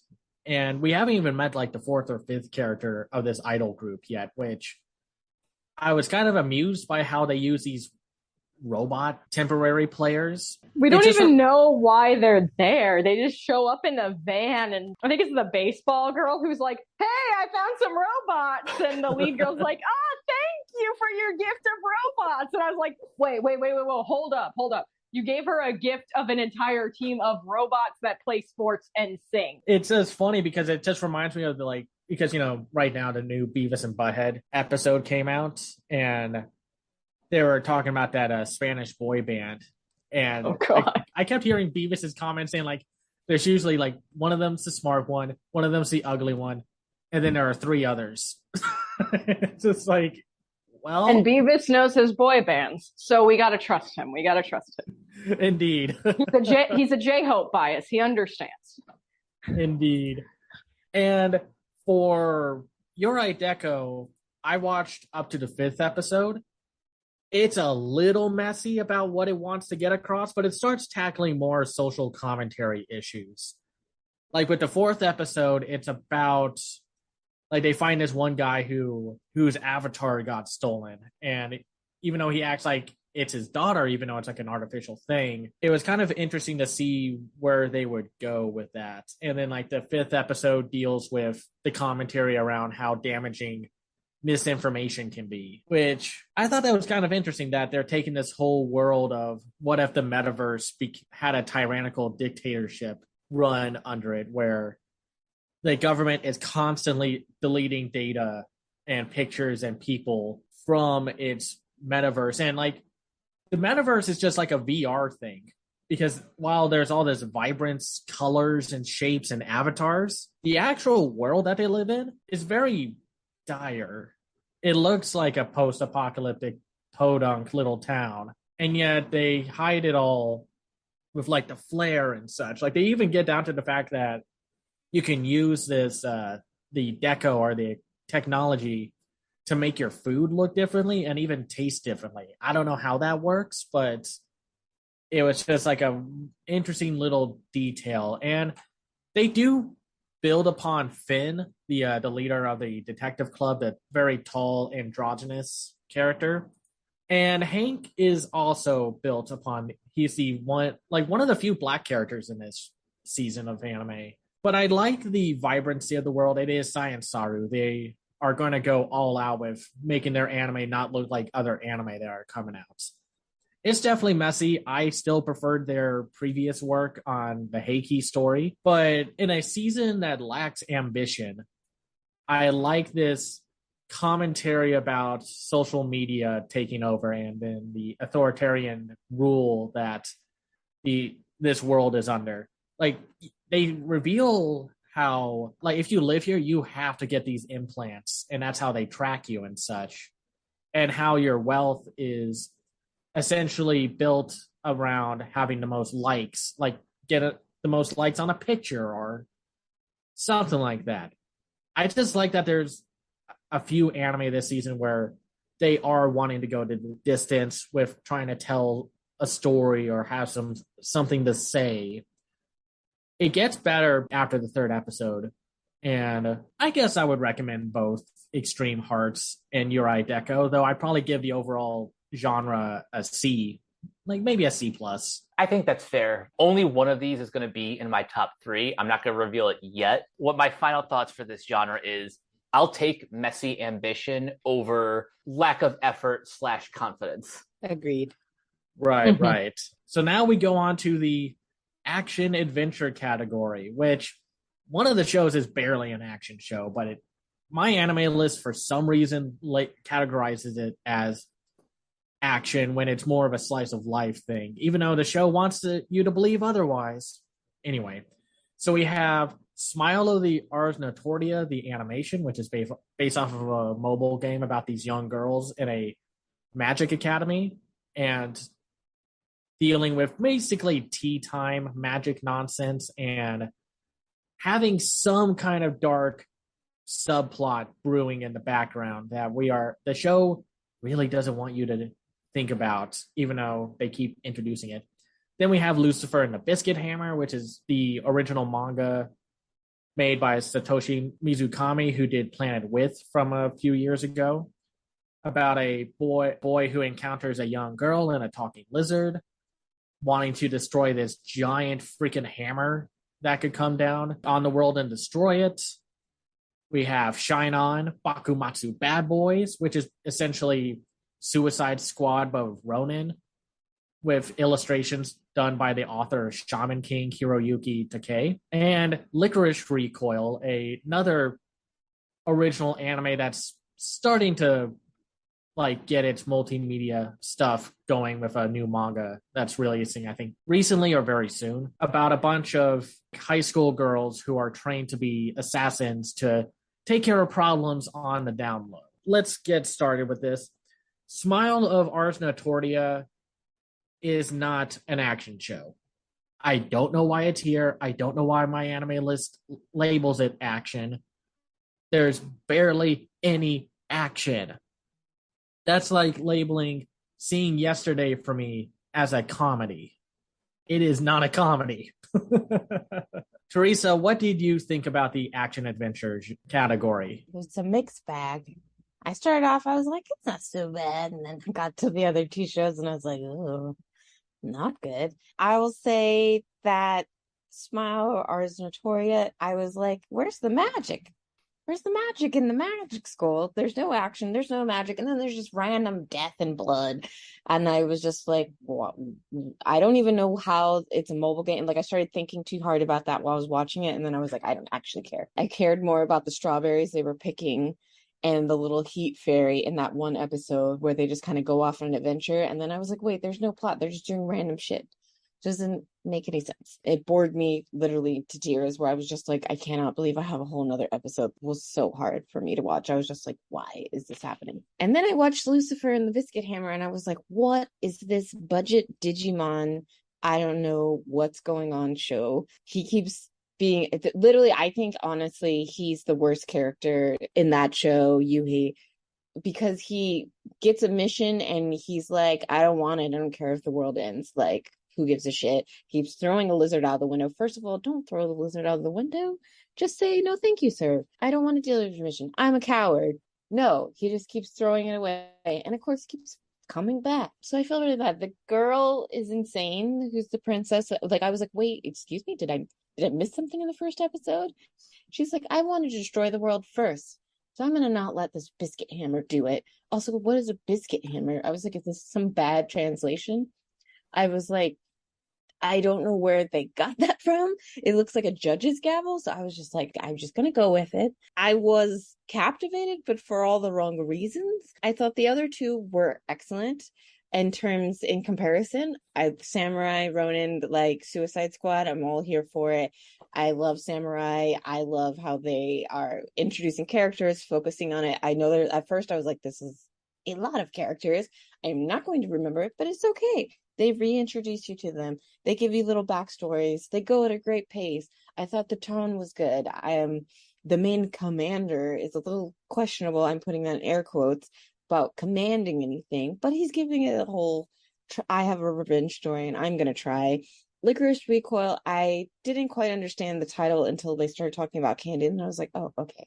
And we haven't even met like the 4th or 5th character of this idol group yet, which I was kind of amused by how they use these robot temporary players. We don't even know why they're there. They just show up in a van, and I think it's the baseball girl who's like, hey, I found some robots. And the lead girl's like, thank you for your gift of robots. And I was like, wait, hold up. You gave her a gift of an entire team of robots that play sports and sing. It's just funny because it just reminds me of because, right now the new Beavis and Butthead episode came out, and they were talking about that Spanish boy band. And I kept hearing Beavis's comments saying, like, there's usually, like, one of them's the smart one of them's the ugly one, and then there are 3 others. It's just like, well. And Beavis knows his boy bands, so we got to trust him. Indeed. He's a J-Hope bias. He understands. Indeed. And for Yuri Deco, I watched up to the 5th episode. It's a little messy about what it wants to get across, but it starts tackling more social commentary issues. Like with the 4th episode, it's about, like, they find this one guy whose avatar got stolen. And even though he acts like it's his daughter, even though it's like an artificial thing, it was kind of interesting to see where they would go with that. And then like the 5th episode deals with the commentary around how damaging misinformation can be, which I thought that was kind of interesting, that they're taking this whole world of what if the metaverse had a tyrannical dictatorship run under it, where the government is constantly deleting data and pictures and people from its metaverse. And like the metaverse is just like a VR thing, because while there's all this vibrance, colors and shapes and avatars, the actual world that they live in is very dire. It looks like a post-apocalyptic podunk little town, and yet they hide it all with like the flair and such. Like they even get down to the fact that you can use this the deco or the technology to make your food look differently and even taste differently. I don't know how that works, but it was just like a interesting little detail. And they do build upon Finn, the leader of the detective club, the very tall, androgynous character. And Hank is also built upon, he's one of the few black characters in this season of anime. But I like the vibrancy of the world. It is Science Saru. They are going to go all out with making their anime not look like other anime that are coming out. It's definitely messy. I still preferred their previous work on the Heiki story, but in a season that lacks ambition, I like this commentary about social media taking over and then the authoritarian rule that this world is under. Like, they reveal how, like, if you live here, you have to get these implants, and that's how they track you and such, and how your wealth is essentially built around having the most likes, like the most likes on a picture or something like that. I just like that there's a few anime this season where they are wanting to go to the distance with trying to tell a story or have something to say. It gets better after the 3rd episode, and I guess I would recommend both Extreme Hearts and Yuri Deco, though I'd probably give the overall genre a C, like maybe a C+. I think that's fair. Only one of these is going to be in my top 3. I'm not going to reveal it yet. What my final thoughts for this genre is, I'll take messy ambition over lack of effort / confidence. Agreed. Right. So now we go on to the action adventure category, which one of the shows is barely an action show, but my anime list for some reason categorizes it as action when it's more of a slice of life thing, even though the show wants you to believe otherwise. Anyway, so we have Smile of the Ars Notoria, the animation, which is based off of a mobile game about these young girls in a magic academy and dealing with basically tea time magic nonsense and having some kind of dark subplot brewing in the background that the show really doesn't want you to think about, even though they keep introducing it. Then we have Lucifer and the Biscuit Hammer, which is the original manga made by Satoshi Mizukami, who did Planet With from a few years ago. about a boy who encounters a young girl and a talking lizard, wanting to destroy this giant freaking hammer that could come down on the world and destroy it. We have Shine On, Bakumatsu Bad Boys, which is essentially Suicide Squad but with Ronin, with illustrations done by the author of Shaman King Hiroyuki Takei, and Licorice Recoil, another original anime that's starting to like get its multimedia stuff going with a new manga that's releasing, I think, recently or very soon, about a bunch of high school girls who are trained to be assassins to take care of problems on the down low. Let's get started with this. Smile of Ars Notoria is not an action show. I don't know why it's here. I don't know why my anime list labels it action. There's barely any action. That's like labeling Seeing Yesterday for me as a comedy. It is not a comedy. Teresa, what did you think about the action adventure category? It's a mixed bag. I started off, I was like, it's not so bad. And then I got to the other two shows and I was like, oh, not good. I will say that Smile or Ars Notoria, I was like, where's the magic? Where's the magic in the magic school? There's no action, there's no magic, and then there's just random death and blood. And I was just like, well, I don't even know how it's a mobile game. Like, I started thinking too hard about that while I was watching it, and then I was like, I don't actually care. I cared more about the strawberries they were picking and the little heat fairy in that one episode where they just kind of go off on an adventure. And then I was like, wait, there's no plot. They're just doing random shit. Doesn't make any sense. It bored me literally to tears, where I was just like, I cannot believe I have a whole nother episode. It was so hard for me to watch. I was just like, why is this happening? And then I watched Lucifer and the Biscuit Hammer and I was like, what is this budget Digimon, I don't know what's going on show? He keeps being literally, I think honestly he's the worst character in that show, Yuhi, because he gets a mission and he's like, I don't want it, I don't care if the world ends, like, who gives a shit? Keeps throwing a lizard out the window. First of all, don't throw the lizard out of the window. Just say, no, thank you, sir. I don't want to deal with your mission. I'm a coward. No, he just keeps throwing it away. And of course, keeps coming back. So I feel really bad. The girl is insane, who's the princess. Like, I was like, wait, excuse me, did I miss something in the first episode? She's like, I want to destroy the world first. So I'm going to not let this biscuit hammer do it. Also, what is a biscuit hammer? I was like, is this some bad translation? I was like, I don't know where they got that from. It looks like a judge's gavel. So I was just like, I'm just going to go with it. I was captivated, but for all the wrong reasons. I thought the other two were excellent in comparison. Samurai, Ronin, like Suicide Squad, I'm all here for it. I love Samurai. I love how they are introducing characters, focusing on it. I know that at first I was like, this is a lot of characters. I'm not going to remember it, but it's okay. They reintroduce you to them. They give you little backstories. They go at a great pace. I thought the tone was good. The main commander is a little questionable. I'm putting that in air quotes about commanding anything, but he's giving it a whole, I have a revenge story and I'm going to try. Licorice Recoil, I didn't quite understand the title until they started talking about Candy, and I was like, oh, okay.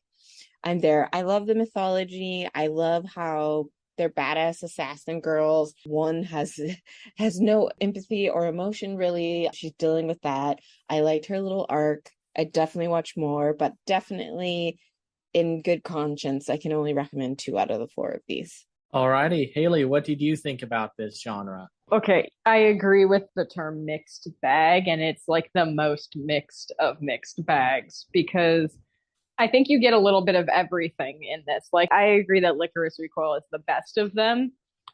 I'm there. I love the mythology. I love how they're badass assassin girls. One has no empathy or emotion, really. She's dealing with that. I liked her little arc. I definitely watch more, but definitely in good conscience, I can only recommend 2 out of the 4 of these. Alrighty, Haley, what did you think about this genre? Okay, I agree with the term mixed bag, and it's like the most mixed of mixed bags, because I think you get a little bit of everything in this. Like, I agree that Licorice Recoil is the best of them.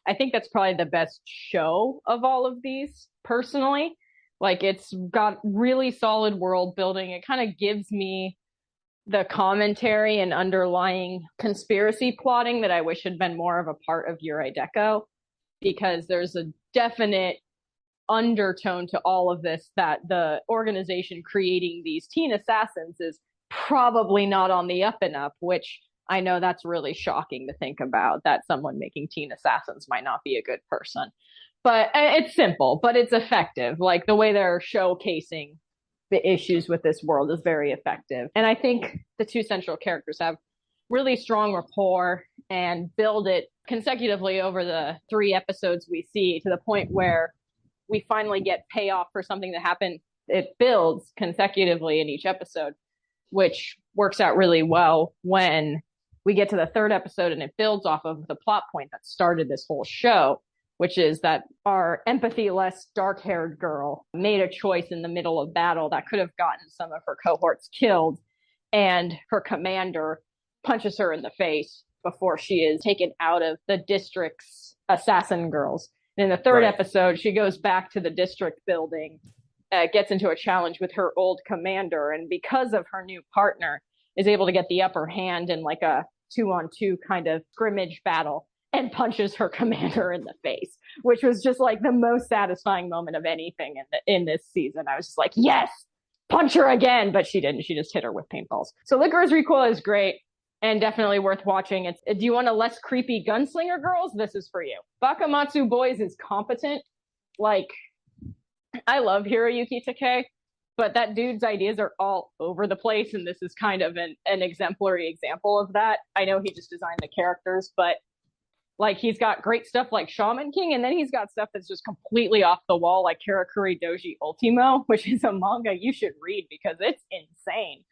I think that's probably the best show of all of these, personally. Like, it's got really solid world building. It kind of gives me the commentary and underlying conspiracy plotting that I wish had been more of a part of Yurei Deco, because there's a definite undertone to all of this that the organization creating these teen assassins is probably not on the up and up, which I know that's really shocking to think about, that someone making teen assassins might not be a good person. But it's simple, but it's effective. Like, the way they're showcasing the issues with this world is very effective. And I think the 2 central characters have really strong rapport, and build it consecutively over the 3 episodes we see to the point where we finally get payoff for something that happened. It builds consecutively in each episode, which works out really well when we get to the 3rd episode and it builds off of the plot point that started this whole show, which is that our empathy-less dark-haired girl made a choice in the middle of battle that could have gotten some of her cohorts killed, and her commander punches her in the face before she is taken out of the district's assassin girls. And in the 3rd episode, she goes back to the district building, gets into a challenge with her old commander, and because of her new partner, is able to get the upper hand in like a 2-on-2 kind of scrimmage battle and punches her commander in the face, which was just like the most satisfying moment of anything in this season. I was just like, yes, punch her again, but she didn't. She just hit her with paintballs. So Licorice Recoil is great and definitely worth watching. Do you want a less creepy gunslinger, girls? This is for you. Bakamatsu Boys is competent. Like, I love Hiroyuki Takei, but that dude's ideas are all over the place, and this is kind of an exemplary example of that. I know he just designed the characters, but like, he's got great stuff like Shaman King, and then he's got stuff that's just completely off the wall, like Karakuri Doji Ultimo, which is a manga you should read because it's insane.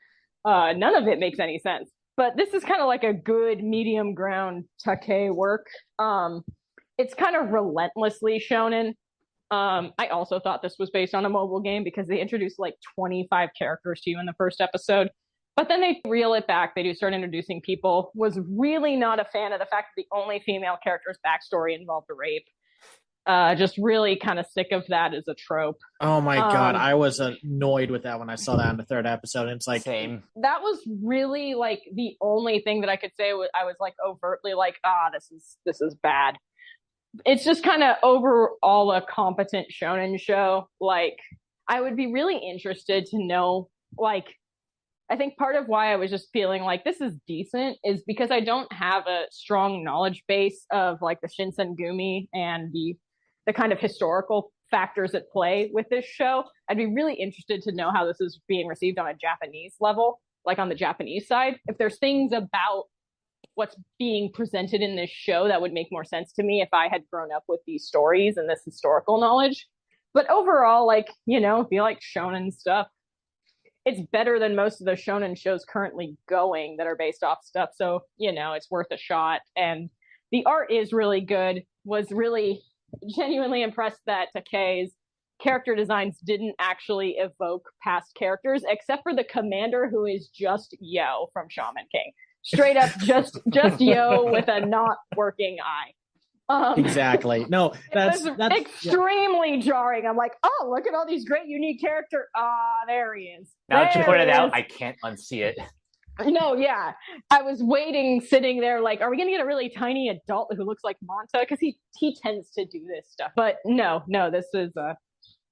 None of it makes any sense. But this is kind of like a good medium ground Takei work. It's kind of relentlessly shonen. I also thought this was based on a mobile game because they introduced like 25 characters to you in the 1st episode. But then they reel it back. They do start introducing people. Was really not a fan of the fact that the only female character's backstory involved a rape. Just really kind of sick of that as a trope. Oh my God. I was annoyed with that when I saw that in the 3rd episode. It's like, same. That was really like the only thing that I could say. I was like overtly like, this is bad. It's just kind of overall a competent shonen show. Like, I would be really interested to know, like, I think part of why I was just feeling like this is decent is because I don't have a strong knowledge base of like the Shinsengumi and the kind of historical factors at play with this show. I'd be really interested to know how this is being received on a Japanese level, like on the Japanese side. If there's things about what's being presented in this show that would make more sense to me if I had grown up with these stories and this historical knowledge. But overall, like, you know, if you like shonen stuff, it's better than most of the shonen shows currently going that are based off stuff. So, you know, it's worth a shot. And the art is really good. Was really genuinely impressed that Takei's character designs didn't actually evoke past characters, except for the commander, who is just Yo from Shaman King. Straight up just Yo with a not working eye. Exactly. No, that's extremely jarring. I'm like, oh, look at all these great unique characters. There he is. Now that you pointed out, I can't unsee it. No, yeah. I was waiting, sitting there like, are we going to get a really tiny adult who looks like Manta? Because he tends to do this stuff. But no, this is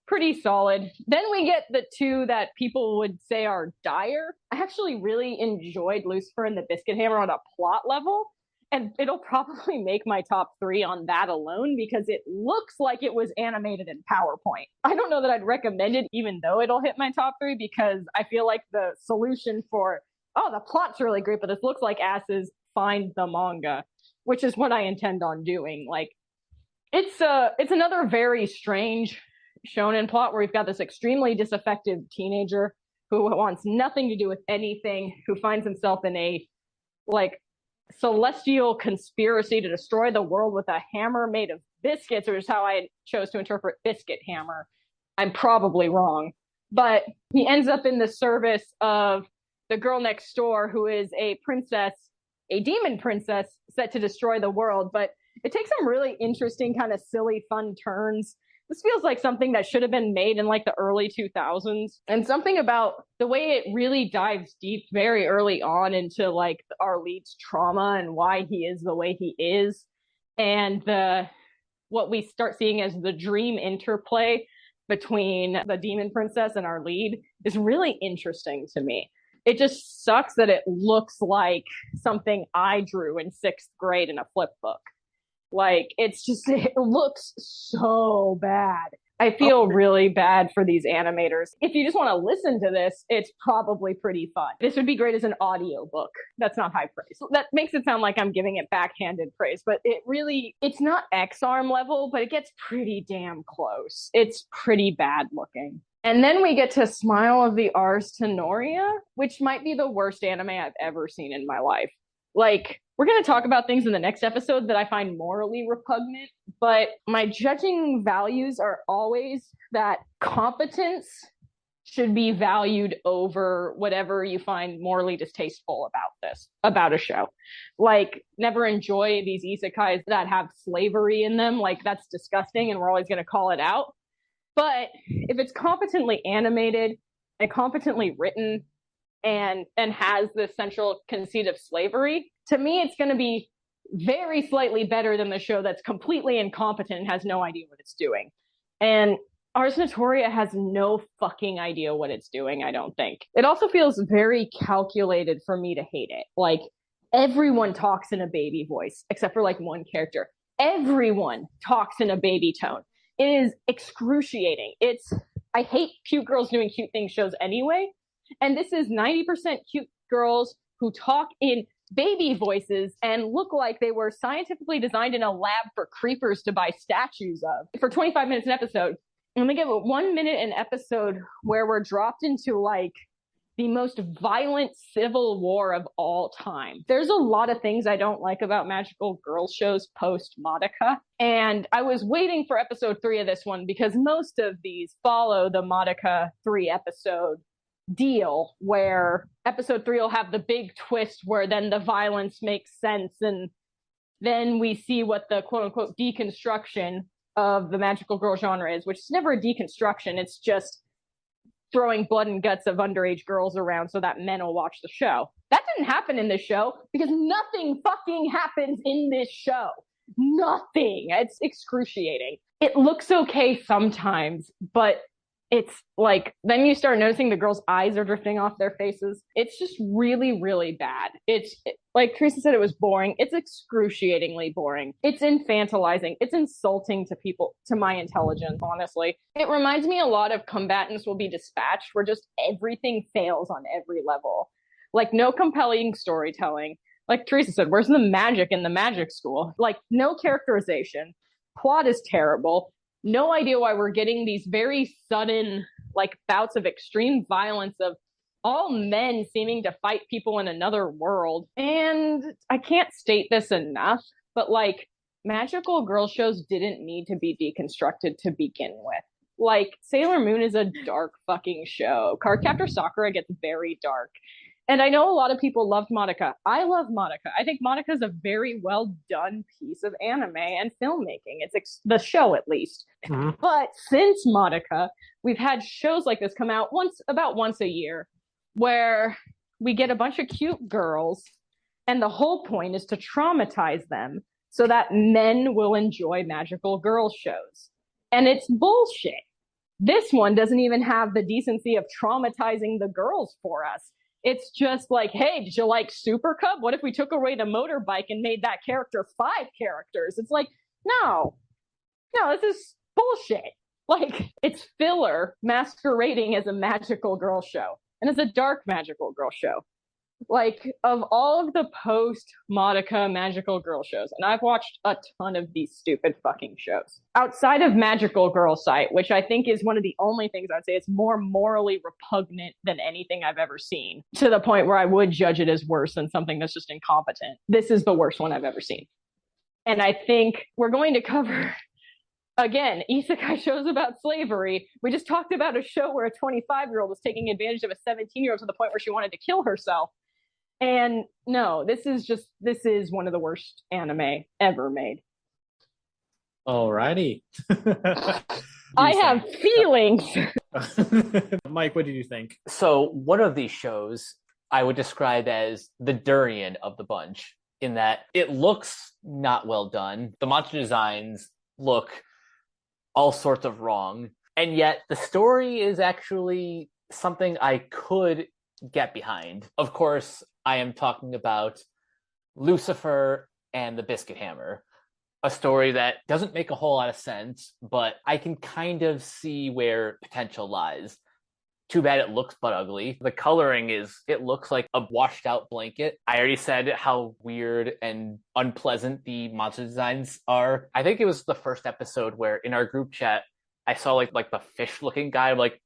pretty solid. Then we get the 2 that people would say are dire. I actually really enjoyed Lucifer and the Biscuit Hammer on a plot level. And it'll probably make my top 3 on that alone because it looks like it was animated in PowerPoint. I don't know that I'd recommend it, even though it'll hit my top 3, because I feel like the solution for, the plot's really great, but this looks like asses, find the manga, which is what I intend on doing. Like, it's another very strange shonen plot where we've got this extremely disaffected teenager who wants nothing to do with anything, who finds himself in a, like, celestial conspiracy to destroy the world with a hammer made of biscuits, which is how I chose to interpret biscuit hammer. I'm probably wrong, but he ends up in the service of the girl next door, who is a princess, a demon princess set to destroy the world. But it takes some really interesting kind of silly fun turns. This feels like something that should have been made in like the early 2000s, and something about the way it really dives deep very early on into like our lead's trauma and why he is the way he is, and what we start seeing as the dream interplay between the demon princess and our lead is really interesting to me. It just sucks that it looks like something I drew in 6th grade in a flip book. Like, it looks so bad. I feel really bad for these animators. If you just want to listen to this, it's probably pretty fun. This would be great as an audio book. That's not high praise. That makes it sound like I'm giving it backhanded praise, but it's not X-Arm level, but it gets pretty damn close. It's pretty bad looking. And then we get to Smile of the Ars Tenoria, which might be the worst anime I've ever seen in my life. Like, we're going to talk about things in the next episode that I find morally repugnant, but my judging values are always that competence should be valued over whatever you find morally distasteful about a show. Like, never enjoy these isekais that have slavery in them. Like, that's disgusting, and we're always going to call it out. But if it's competently animated and competently written and has the central conceit of slavery, to me, it's going to be very slightly better than the show that's completely incompetent and has no idea what it's doing. And Ars Notoria has no fucking idea what it's doing, I don't think. It also feels very calculated for me to hate it. Like, everyone talks in a baby voice, except for like one character. Everyone talks in a baby tone. It is excruciating. I hate cute girls doing cute things shows anyway. And this is 90% cute girls who talk in baby voices and look like they were scientifically designed in a lab for creepers to buy statues of for 25 minutes an episode. And they give it 1 minute an episode where we're dropped into like the most violent civil war of all time. There's a lot of things I don't like about magical girl shows post Madoka. And I was waiting for episode 3 of this one because most of these follow the Madoka 3 episode deal, where episode 3 will have the big twist where then the violence makes sense, and then we see what the quote-unquote deconstruction of the magical girl genre is, which is never a deconstruction. It's just throwing blood and guts of underage girls around so that men will watch the show. That didn't happen in this show because nothing fucking happens in this show. Nothing. It's excruciating. It looks okay sometimes, but it's like, then you start noticing the girls' eyes are drifting off their faces. It's just really, really bad. Like Teresa said, it was boring. It's excruciatingly boring. It's infantilizing. It's insulting to people, to my intelligence, honestly. It reminds me a lot of Combatants Will Be Dispatched, where just everything fails on every level. Like, no compelling storytelling. Like Teresa said, where's the magic in the magic school? Like, no characterization. Plot is terrible. No idea why we're getting these very sudden, like, bouts of extreme violence of all men seeming to fight people in another world. And I can't state this enough, but like, magical girl shows didn't need to be deconstructed to begin with. Like, Sailor Moon is a dark fucking show. Cardcaptor Sakura gets very dark. And I know a lot of people loved Madoka. I love Madoka. I think Madoka is a very well done piece of anime and filmmaking. It's the show, at least. Mm-hmm. But since Madoka, we've had shows like this come out about once a year, where we get a bunch of cute girls, and the whole point is to traumatize them so that men will enjoy magical girl shows. And it's bullshit. This one doesn't even have the decency of traumatizing the girls for us. It's just like, hey, did you like Super Cub? What if we took away the motorbike and made that character 5 characters? It's like, no, this is bullshit. Like, it's filler masquerading as a magical girl show. And it's a dark magical girl show. Like, of all of the post-Madoka magical girl shows, and I've watched a ton of these stupid fucking shows, outside of Magical Girl Site, which I think is one of the only things I'd say is more morally repugnant than anything I've ever seen, to the point where I would judge it as worse than something that's just incompetent. This is the worst one I've ever seen. And I think we're going to cover, again, isekai shows about slavery. We just talked about a show where a 25-year-old was taking advantage of a 17-year-old to the point where she wanted to kill herself. And no, this is one of the worst anime ever made. Alrighty. I have feelings. Mike, what did you think? So one of these shows I would describe as the durian of the bunch, in that it looks not well done. The monster designs look all sorts of wrong. And yet the story is actually something I could get behind. Of course, I am talking about Lucifer and the Biscuit Hammer. a story that doesn't make a whole lot of sense, but I can kind of see where potential lies. Too bad it looks but ugly. The coloring it looks like a washed out blanket. I already said how weird and unpleasant the monster designs are. I think it was the first episode where in our group chat, I saw like the fish looking guy. I'm like,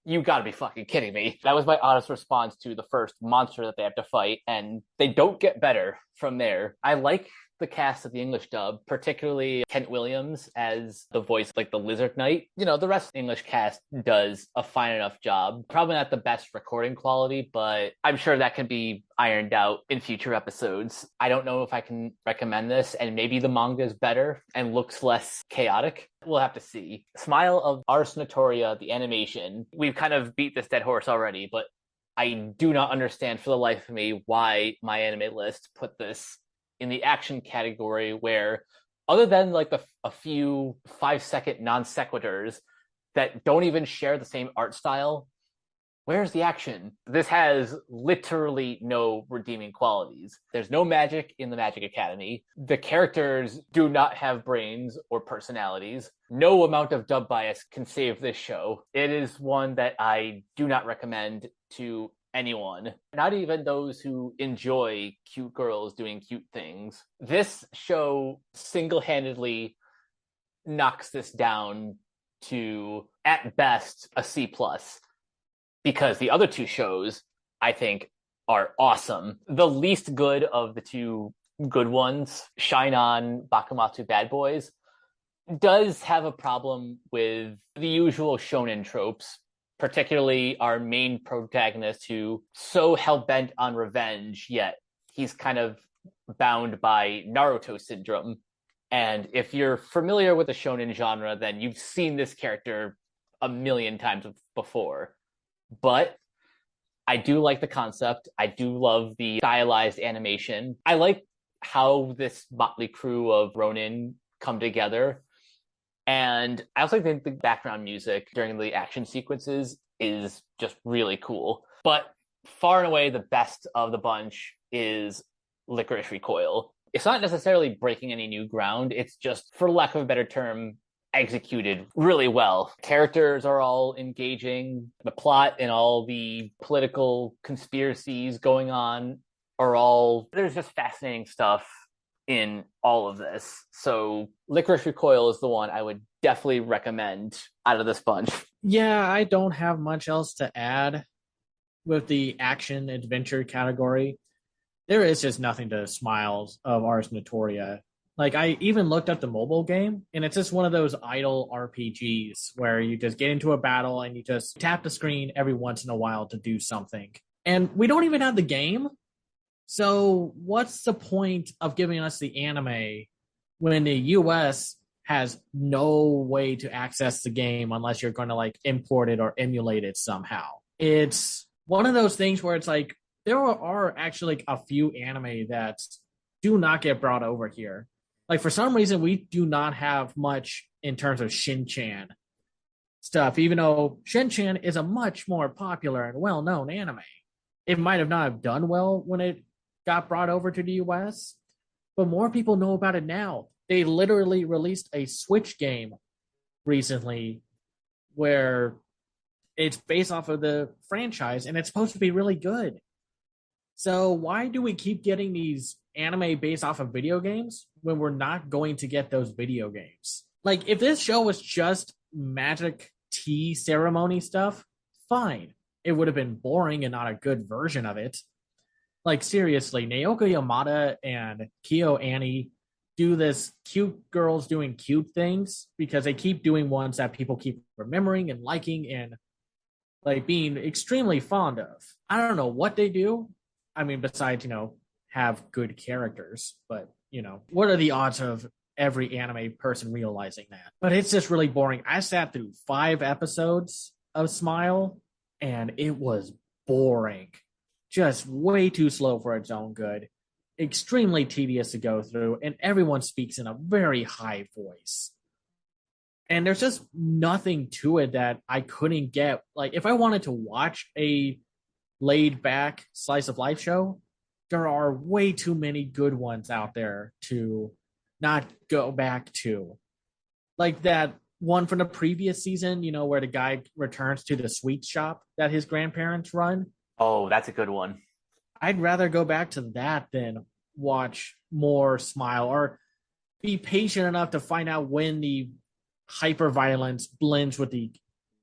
you gotta be fucking kidding me. That was my honest response to the first monster that they have to fight, and they don't get better from there. I like the cast of the English dub, particularly Kent Williams as the voice, like the Lizard Knight. You know, the rest of the English cast does a fine enough job. Probably not the best recording quality, but I'm sure that can be ironed out in future episodes. I don't know if I can recommend this, and maybe the manga is better and looks less chaotic. We'll have to see. Smile of Ars Notoria, the animation. We've kind of beat this dead horse already, but I do not understand for the life of me why my anime list put this in the action category, where other than like a few 5-second non sequiturs that don't even share the same art style, where's the action? This has literally no redeeming qualities. There's no magic in the Magic Academy. The characters do not have brains or personalities. No amount of dub bias can save this show. It is one that I do not recommend to anyone, not even those who enjoy cute girls doing cute things. This show single-handedly knocks this down to, at best, a C+, because the other two shows, I think, are awesome. The least good of the two good ones, Shine On Bakumatsu Bad Boys, does have a problem with the usual shonen tropes, particularly our main protagonist, who so hell-bent on revenge, yet he's kind of bound by Naruto syndrome. And if you're familiar with the shonen genre, then you've seen this character a million times before. But I do like the concept. I do love the stylized animation. I like how this motley crew of Ronin come together. And I also think the background music during the action sequences is just really cool. But far and away, the best of the bunch is Licorice Recoil. It's not necessarily breaking any new ground. It's just, for lack of a better term, executed really well. Characters are all engaging. The plot and all the political conspiracies going on are all... There's just fascinating stuff in all of this. So Licorice Recoil is the one I would definitely recommend out of this bunch. Yeah, I don't have much else to add with the action adventure category. There is just nothing to Smiles of Ars Notoria. Like, I even looked up the mobile game, and it's just one of those idle RPGs where you just get into a battle and you just tap the screen every once in a while to do something. And we don't even have the game. So what's the point of giving us the anime when the US has no way to access the game unless you're going to like import it or emulate it somehow? It's one of those things where it's like, there are actually like a few anime that do not get brought over here. Like, for some reason, we do not have much in terms of Shin-chan stuff, even though Shin-chan is a much more popular and well-known anime. It might have not have done well when it got brought over to the US, but more people know about it now. They literally released a Switch game recently where it's based off of the franchise, and it's supposed to be really good. So why do we keep getting these anime based off of video games when we're not going to get those video games? Like, if this show was just magic tea ceremony stuff, fine. It would have been boring and not a good version of it. Like, seriously, Naoko Yamada and Kyo Annie do this cute girls doing cute things because they keep doing ones that people keep remembering and liking and like being extremely fond of. I don't know what they do. I mean, besides, have good characters, but, what are the odds of every anime person realizing that? But it's just really boring. I sat through 5 episodes of Smile, and it was boring. Just way too slow for its own good. Extremely tedious to go through, and everyone speaks in a very high voice. And there's just nothing to it that I couldn't get. Like, if I wanted to watch a laid-back slice of life show, there are way too many good ones out there to not go back to? Like that one from the previous season, where the guy returns to the sweet shop that his grandparents run. Oh, that's a good one. I'd rather go back to that than watch more Smile, or be patient enough to find out when the hyper-violence blends with the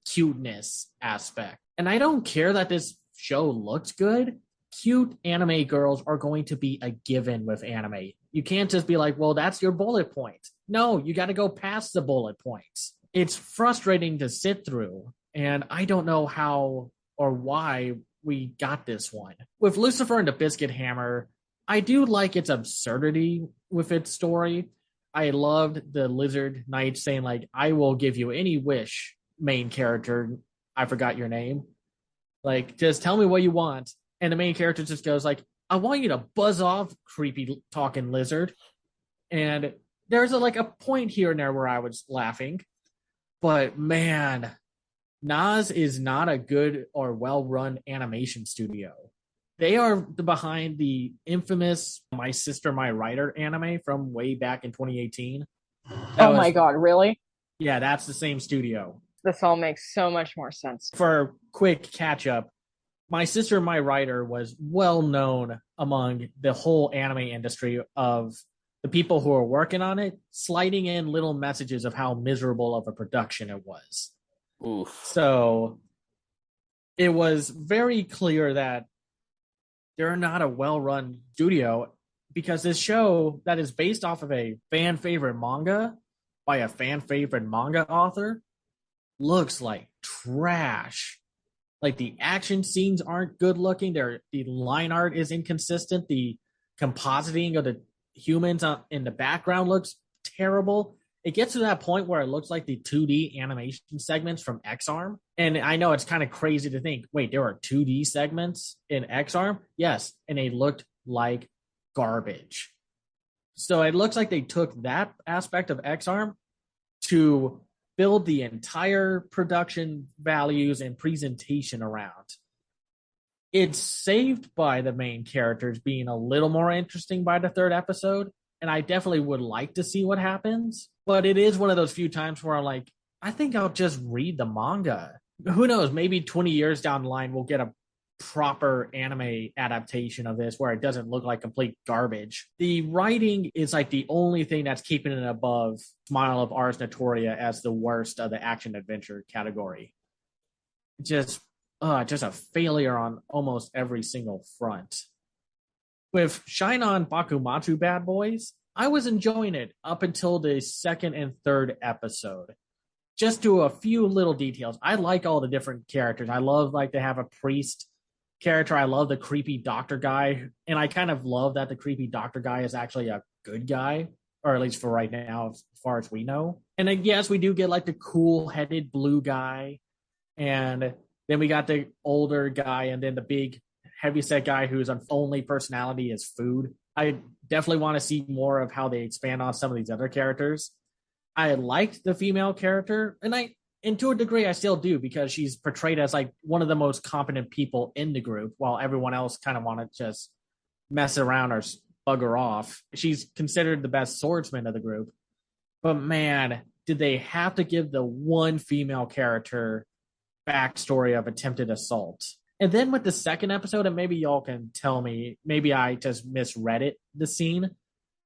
cuteness aspect. And I don't care that this show looks good. Cute anime girls are going to be a given with anime. You can't just be like, well, that's your bullet point. No, you got to go past the bullet points. It's frustrating to sit through, and I don't know how or why we got this one. With Lucifer and the Biscuit Hammer, I do like its absurdity with its story. I loved the Lizard Knight saying, like, I will give you any wish, main character. I forgot your name. Like, just tell me what you want. And the main character just goes like, I want you to buzz off, creepy talking lizard. And there's a point here and there where I was laughing. But man, Nas is not a good or well-run animation studio. They are behind the infamous My Sister, My Writer anime from way back in 2018. My God, really? Yeah, that's the same studio. This all makes so much more sense. For a quick catch-up, My Sister, My Writer was well known among the whole anime industry of the people who are working on it, sliding in little messages of how miserable of a production it was. Oof. So it was very clear that they're not a well-run studio, because this show that is based off of a fan-favorite manga by a fan-favorite manga author looks like trash. Like, the action scenes aren't good looking. The line art is inconsistent. The compositing of the humans in the background looks terrible. It gets to that point where it looks like the 2D animation segments from X-Arm. And I know it's kind of crazy to think, wait, there are 2D segments in X-Arm? Yes, and they looked like garbage. So it looks like they took that aspect of X-Arm to build the entire production values and presentation around. It's saved by the main characters being a little more interesting by the third episode, and I definitely would like to see what happens. But it is one of those few times where I'm like, I think I'll just read the manga. Who knows? Maybe 20 years down the line, we'll get a proper anime adaptation of this where it doesn't look like complete garbage. The writing is like the only thing that's keeping it above Smile of Ars Notoria as the worst of the action adventure category. Just a failure on almost every single front. With Shine On Bakumatsu Bad Boys, I was enjoying it up until the second and third episode. Just to a few little details. I like all the different characters. I love like to have a priest character. I love the creepy doctor guy. And I kind of love that the creepy doctor guy is actually a good guy, or at least for right now, as far as we know. And then, yes, we do get like the cool-headed blue guy. And then we got the older guy, and then the big heavyset guy whose only personality is food. I definitely want to see more of how they expand on some of these other characters. I liked the female character, and to a degree I still do, because she's portrayed as like one of the most competent people in the group, while everyone else kind of want to just mess around or bug her off. She's considered the best swordsman of the group. But man, did they have to give the one female character backstory of attempted assault. And then with the second episode, and maybe y'all can tell me, maybe I just misread it, the scene,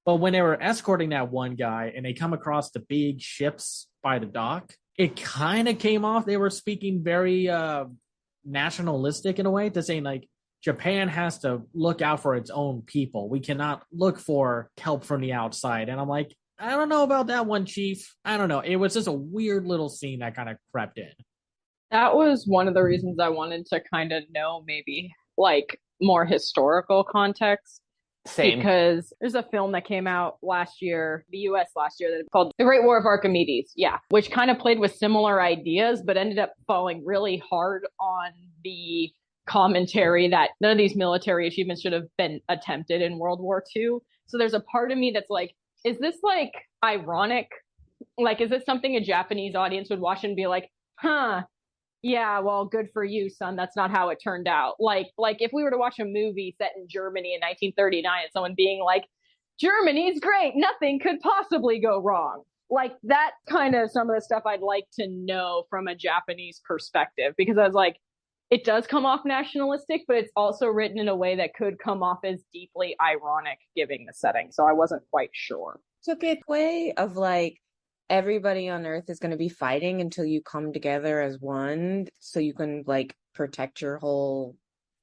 but when they were escorting that one guy and they come across the big ships by the dock, it kind of came off they were speaking very nationalistic in a way, to saying like, Japan has to look out for its own people. We cannot look for help from the outside. And I'm like, I don't know about that one, Chief. I don't know. It was just a weird little scene that kind of crept in. That was one of the reasons I wanted to kind of know maybe like more historical context. Same. Because there's a film that came out last year, the US last year, that called The Great War of Archimedes. Yeah. Which kind of played with similar ideas, but ended up falling really hard on the commentary that none of these military achievements should have been attempted in World War II. So there's a part of me that's like, is this like ironic? Like, is this something a Japanese audience would watch and be like, huh, yeah, well, good for you, son. That's not how it turned out. Like if we were to watch a movie set in Germany in 1939 and someone being like, Germany's great. Nothing could possibly go wrong. Like that kind of some of the stuff I'd like to know from a Japanese perspective, because I was like, it does come off nationalistic, but it's also written in a way that could come off as deeply ironic given the setting. So I wasn't quite sure. Took it way of like everybody on Earth is going to be fighting until you come together as one, so you can like protect your whole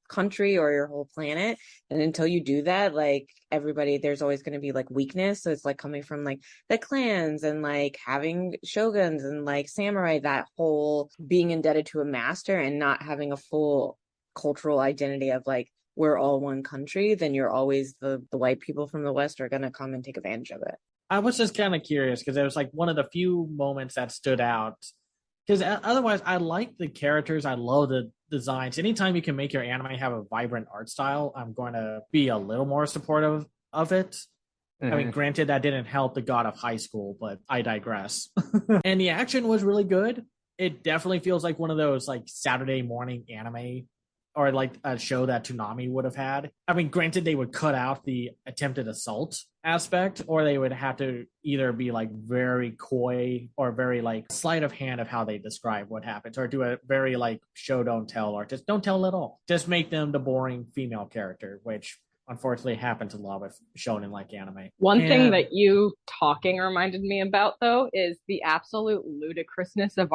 country or your whole planet. And until you do that, like everybody, there's always going to be like weakness. So it's like coming from like the clans and like having shoguns and like samurai, that whole being indebted to a master and not having a full cultural identity of like we're all one country, then you're always the white people from the West are going to come and take advantage of it. I was just kind of curious because it was like one of the few moments that stood out. Because otherwise, I like the characters. I love the designs. Anytime you can make your anime have a vibrant art style, I'm going to be a little more supportive of it. I mean, granted, that didn't help the God of High School, but I digress. And the action was really good. It definitely feels like one of those like Saturday morning anime or like a show that Toonami would have had. I mean, granted, they would cut out the attempted assault aspect, or they would have to either be like very coy or very like sleight of hand of how they describe what happens, or do a very like show don't tell, or just don't tell at all. Just make them the boring female character, which unfortunately happens a lot with shonen like anime. One thing that you talking reminded me about though is the absolute ludicrousness of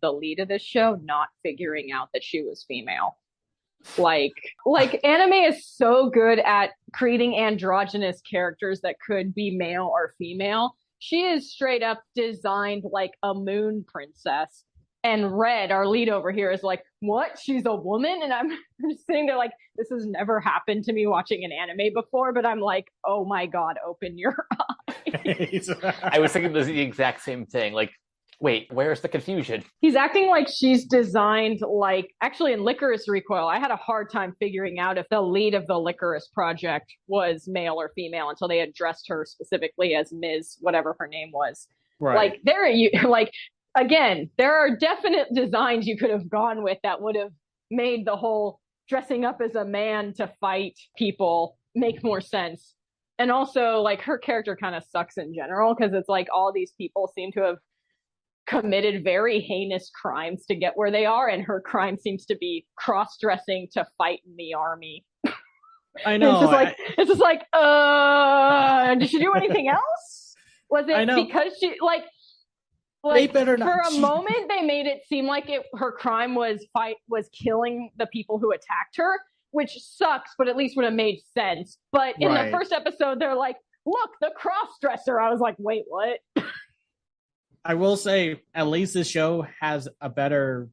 the lead of this show not figuring out that she was female. Like anime is so good at creating androgynous characters that could be male or female. She is straight up designed like a moon princess. And Red, our lead over here, is like, what? She's a woman? And I'm just sitting there like, this has never happened to me watching an anime before, but I'm like, oh my God, open your eyes. I was thinking the exact same thing. Like, wait, where's the confusion? He's acting like she's designed like, actually in Licorice Recoil, I had a hard time figuring out if the lead of the Licorice project was male or female until they addressed her specifically as Ms. whatever her name was. Right. Like, again, there are definite designs you could have gone with that would have made the whole dressing up as a man to fight people make more sense. And also, like, her character kind of sucks in general because it's like all these people seem to have committed very heinous crimes to get where they are, and her crime seems to be cross-dressing to fight in the army. I know. It's just like, did she do anything else? Was it because she they better not. For a moment, they made it seem like her crime was killing the people who attacked her, which sucks, but at least would have made sense. But in the first episode, they're like, look, the cross-dresser. I was like, wait, what? I will say, at least this show has a better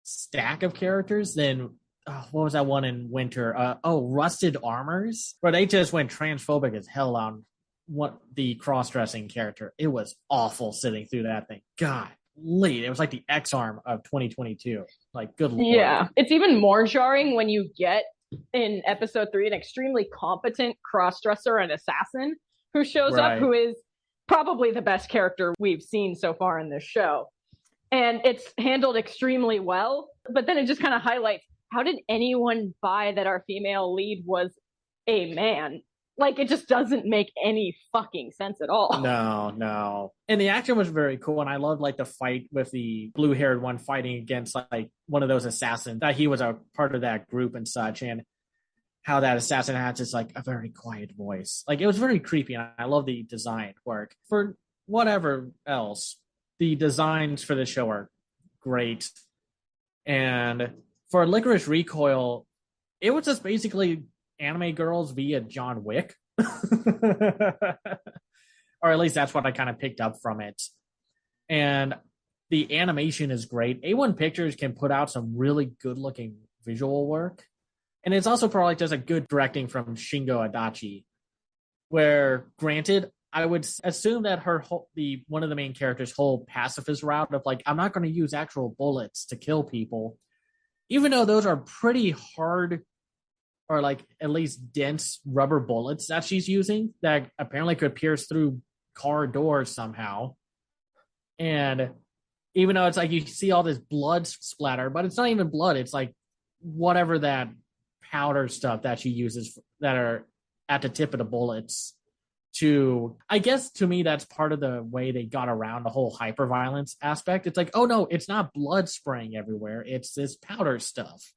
stack of characters than, what was that one in Winter? Rusted Armors, where they just went transphobic as hell on what the cross-dressing character. It was awful sitting through that thing. God, it was like the X-Arm of 2022. Like, good lord. Yeah, it's even more jarring when you get in episode 3 an extremely competent cross-dresser and assassin who shows up, who is probably the best character we've seen so far in this show. And it's handled extremely well, but then it just kind of highlights, how did anyone buy that our female lead was a man? Like, it just doesn't make any fucking sense at all. No. And the action was very cool, and I loved, like, the fight with the blue-haired one fighting against, like, one of those assassins. That he was a part of that group and such, and how that assassin had just, like, a very quiet voice. Like, it was very creepy, and I love the design work. For whatever else, the designs for the show are great. And for Licorice Recoil, it was just basically anime girls via John Wick. Or at least that's what I kind of picked up from it. And the animation is great. A1 Pictures can put out some really good looking visual work. And it's also probably just a good directing from Shingo Adachi, where, granted, I would assume that one of the main characters' whole pacifist route of like, I'm not going to use actual bullets to kill people, even though those are pretty hard, or like at least dense rubber bullets that she's using that apparently could pierce through car doors somehow. And even though it's like you see all this blood splatter, but it's not even blood. It's like whatever that powder stuff that she uses that are at the tip of the bullets to, I guess to me, that's part of the way they got around the whole hyperviolence aspect. It's like, oh no, it's not blood spraying everywhere. It's this powder stuff.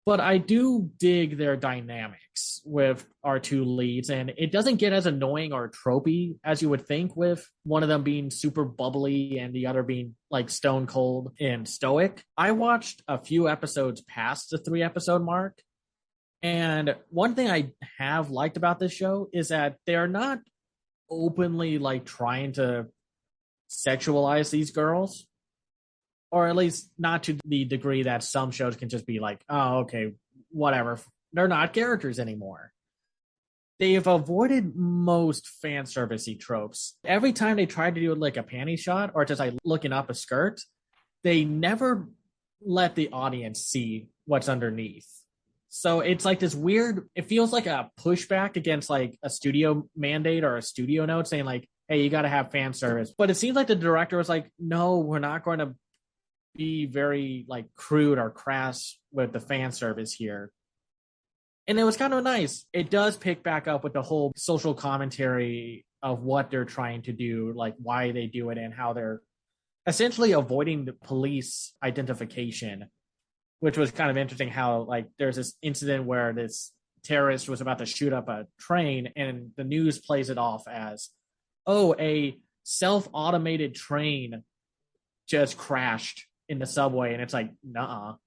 But I do dig their dynamics with our two leads, and it doesn't get as annoying or tropey as you would think, with one of them being super bubbly and the other being like stone cold and stoic. I watched a few episodes past the 3-episode mark, and one thing I have liked about this show is that they're not openly like trying to sexualize these girls. Or at least not to the degree that some shows can just be like, oh, okay, whatever. They're not characters anymore. They've avoided most fan servicey tropes. Every time they try to do like a panty shot or just like looking up a skirt, they never let the audience see what's underneath. So it's like this weird, it feels like a pushback against like a studio mandate or a studio note saying like, hey, you got to have fan service. But it seems like the director was like, no, we're not going to be very like crude or crass with the fan service here. And it was kind of nice. It does pick back up with the whole social commentary of what they're trying to do, like why they do it and how they're essentially avoiding the police identification, which was kind of interesting. How like there's this incident where this terrorist was about to shoot up a train and the news plays it off as, oh, a self-automated train just crashed in the subway, and it's like, nah.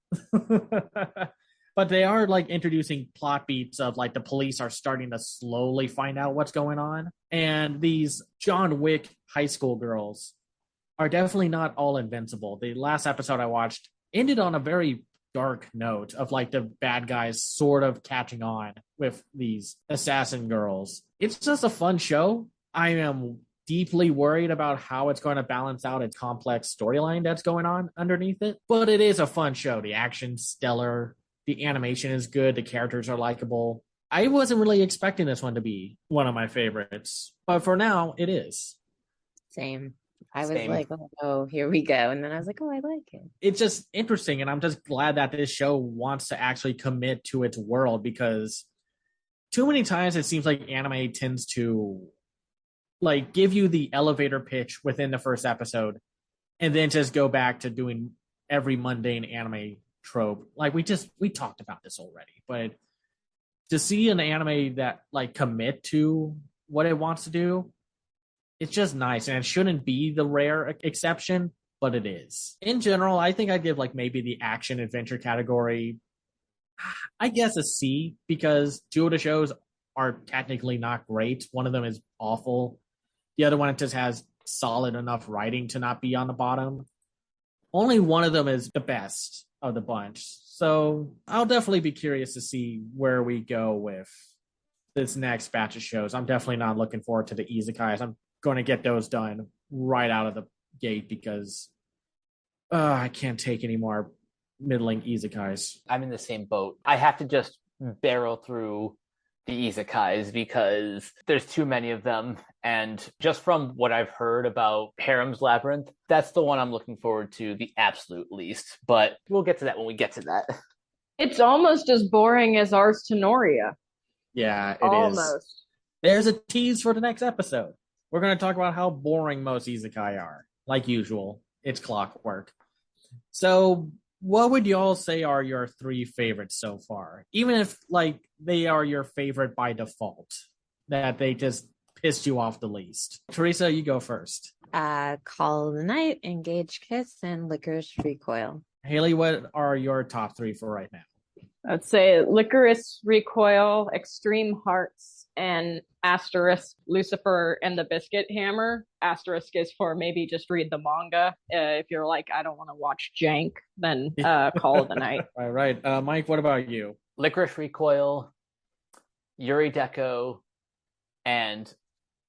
But they are like introducing plot beats of like the police are starting to slowly find out what's going on, and these John Wick high school girls are definitely not all invincible. The last episode I watched ended on a very dark note of like the bad guys sort of catching on with these assassin girls. It's just a fun show. I am deeply worried about how it's going to balance out its complex storyline that's going on underneath it. But it is a fun show. The action's stellar. The animation is good. The characters are likable. I wasn't really expecting this one to be one of my favorites, but for now, it is. Same. I was like, oh, here we go. And then I was like, oh, I like it. It's just interesting. And I'm just glad that this show wants to actually commit to its world, because too many times it seems like anime tends to like give you the elevator pitch within the first episode and then just go back to doing every mundane anime trope. Like we talked about this already, but to see an anime that like commit to what it wants to do, it's just nice. And it shouldn't be the rare exception, but it is. In general, I think I'd give like maybe the action adventure category, I guess a C, because two of the shows are technically not great. One of them is awful. The other one just has solid enough writing to not be on the bottom. Only one of them is the best of the bunch. So I'll definitely be curious to see where we go with this next batch of shows. I'm definitely not looking forward to the izakais. I'm going to get those done right out of the gate because I can't take any more middling izakais. I'm in the same boat. I have to just barrel through the izakais because there's too many of them. And just from what I've heard about Harem's Labyrinth, that's the one I'm looking forward to the absolute least. But we'll get to that when we get to that. It's almost as boring as Ars Tenoria. Yeah, it almost. is. There's a tease for the next episode. We're going to talk about how boring most isekai are. Like usual, it's clockwork. So what would y'all say are your 3 favorites so far? Even if like they are your favorite by default, that they just pissed you off the least. Teresa, you go first. Call of the Night, Engage Kiss, and Licorice Recoil. Haley, what are your top 3 for right now? I'd say Licorice Recoil, Extreme Hearts, and Asterisk Lucifer and the Biscuit Hammer. Asterisk is for maybe just read the manga. If you're like, I don't want to watch jank, then Call of the Night. All right. Mike, what about you? Licorice Recoil, Yuri Deco, and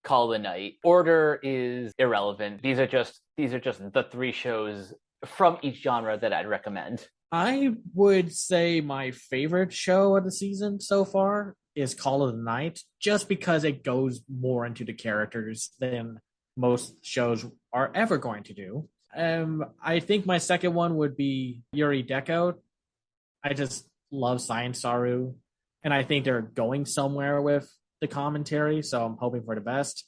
Call of the Night. Order is irrelevant. These are just the 3 shows from each genre that I'd recommend. I would say my favorite show of the season so far is Call of the Night, just because it goes more into the characters than most shows are ever going to do. I think my second one would be Yuri Deco. I just love Science Saru, and I think they're going somewhere with the commentary, so I'm hoping for the best.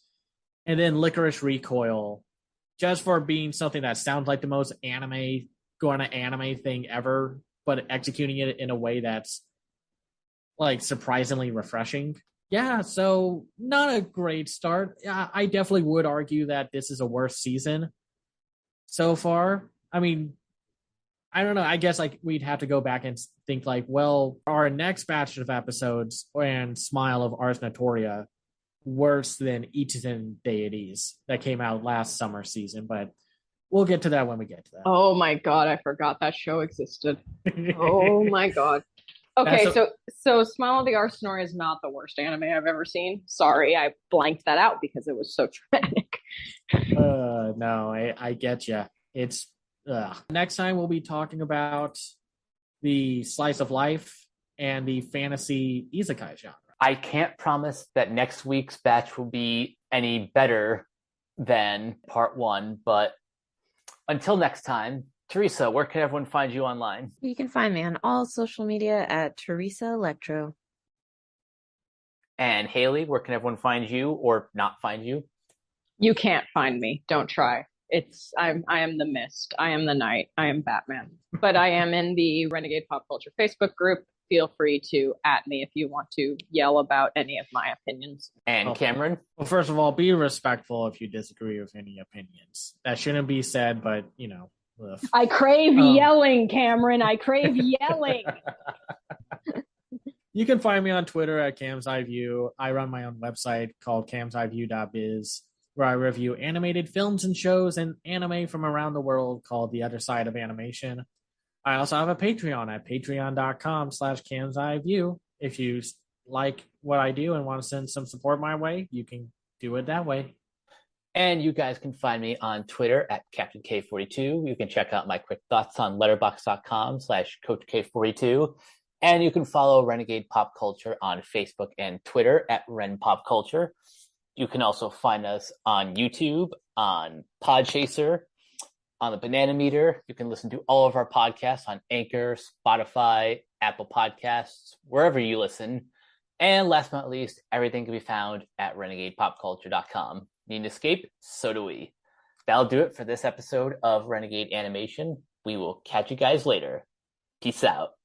And then Licorice Recoil, just for being something that sounds like the most anime thing ever, but executing it in a way that's like surprisingly refreshing. Yeah, so not a great start. I definitely would argue that this is a worse season so far. I mean, I don't know. I guess like we'd have to go back and think like, well, our next batch of episodes and Smile of Ars Notoria worse than Ichizen Deities that came out last summer season, but we'll get to that when we get to that. Oh my god, I forgot that show existed. Oh my god. Okay, so Smile of the Arsenal is not the worst anime I've ever seen. Sorry, I blanked that out because it was so traumatic. No, I get you. It's next time we'll be talking about the slice of life and the fantasy isekai genre. I can't promise that next week's batch will be any better than part one, but until next time, Teresa, where can everyone find you online? You can find me on all social media at Teresa Electro. And Haley, where can everyone find you or not find you? You can't find me. Don't try. I am the mist. I am the night. I am Batman. But I am in the Renegade Pop Culture Facebook group. Feel free to @ me if you want to yell about any of my opinions. And Cameron? Well, first of all, be respectful if you disagree with any opinions. That shouldn't be said, but you know. Ugh. I crave yelling, Cameron. I crave yelling. You can find me on Twitter at Cam's Eye View. I run my own website called camseyeview.biz, where I review animated films and shows and anime from around the world called The Other Side of Animation. I also have a Patreon at patreon.com/camseyeview. If you like what I do and want to send some support my way, you can do it that way. And you guys can find me on Twitter at Captain K42. You can check out my quick thoughts on letterboxd.com/CoachK42. And you can follow Renegade Pop Culture on Facebook and Twitter at Ren Pop Culture. You can also find us on YouTube, on Podchaser, on the Banana Meter. You can listen to all of our podcasts on Anchor, Spotify, Apple Podcasts, wherever you listen. And last but not least, everything can be found at renegadepopculture.com. Need an escape? So do we. That'll do it for this episode of Renegade Animation. We will catch you guys later. Peace out.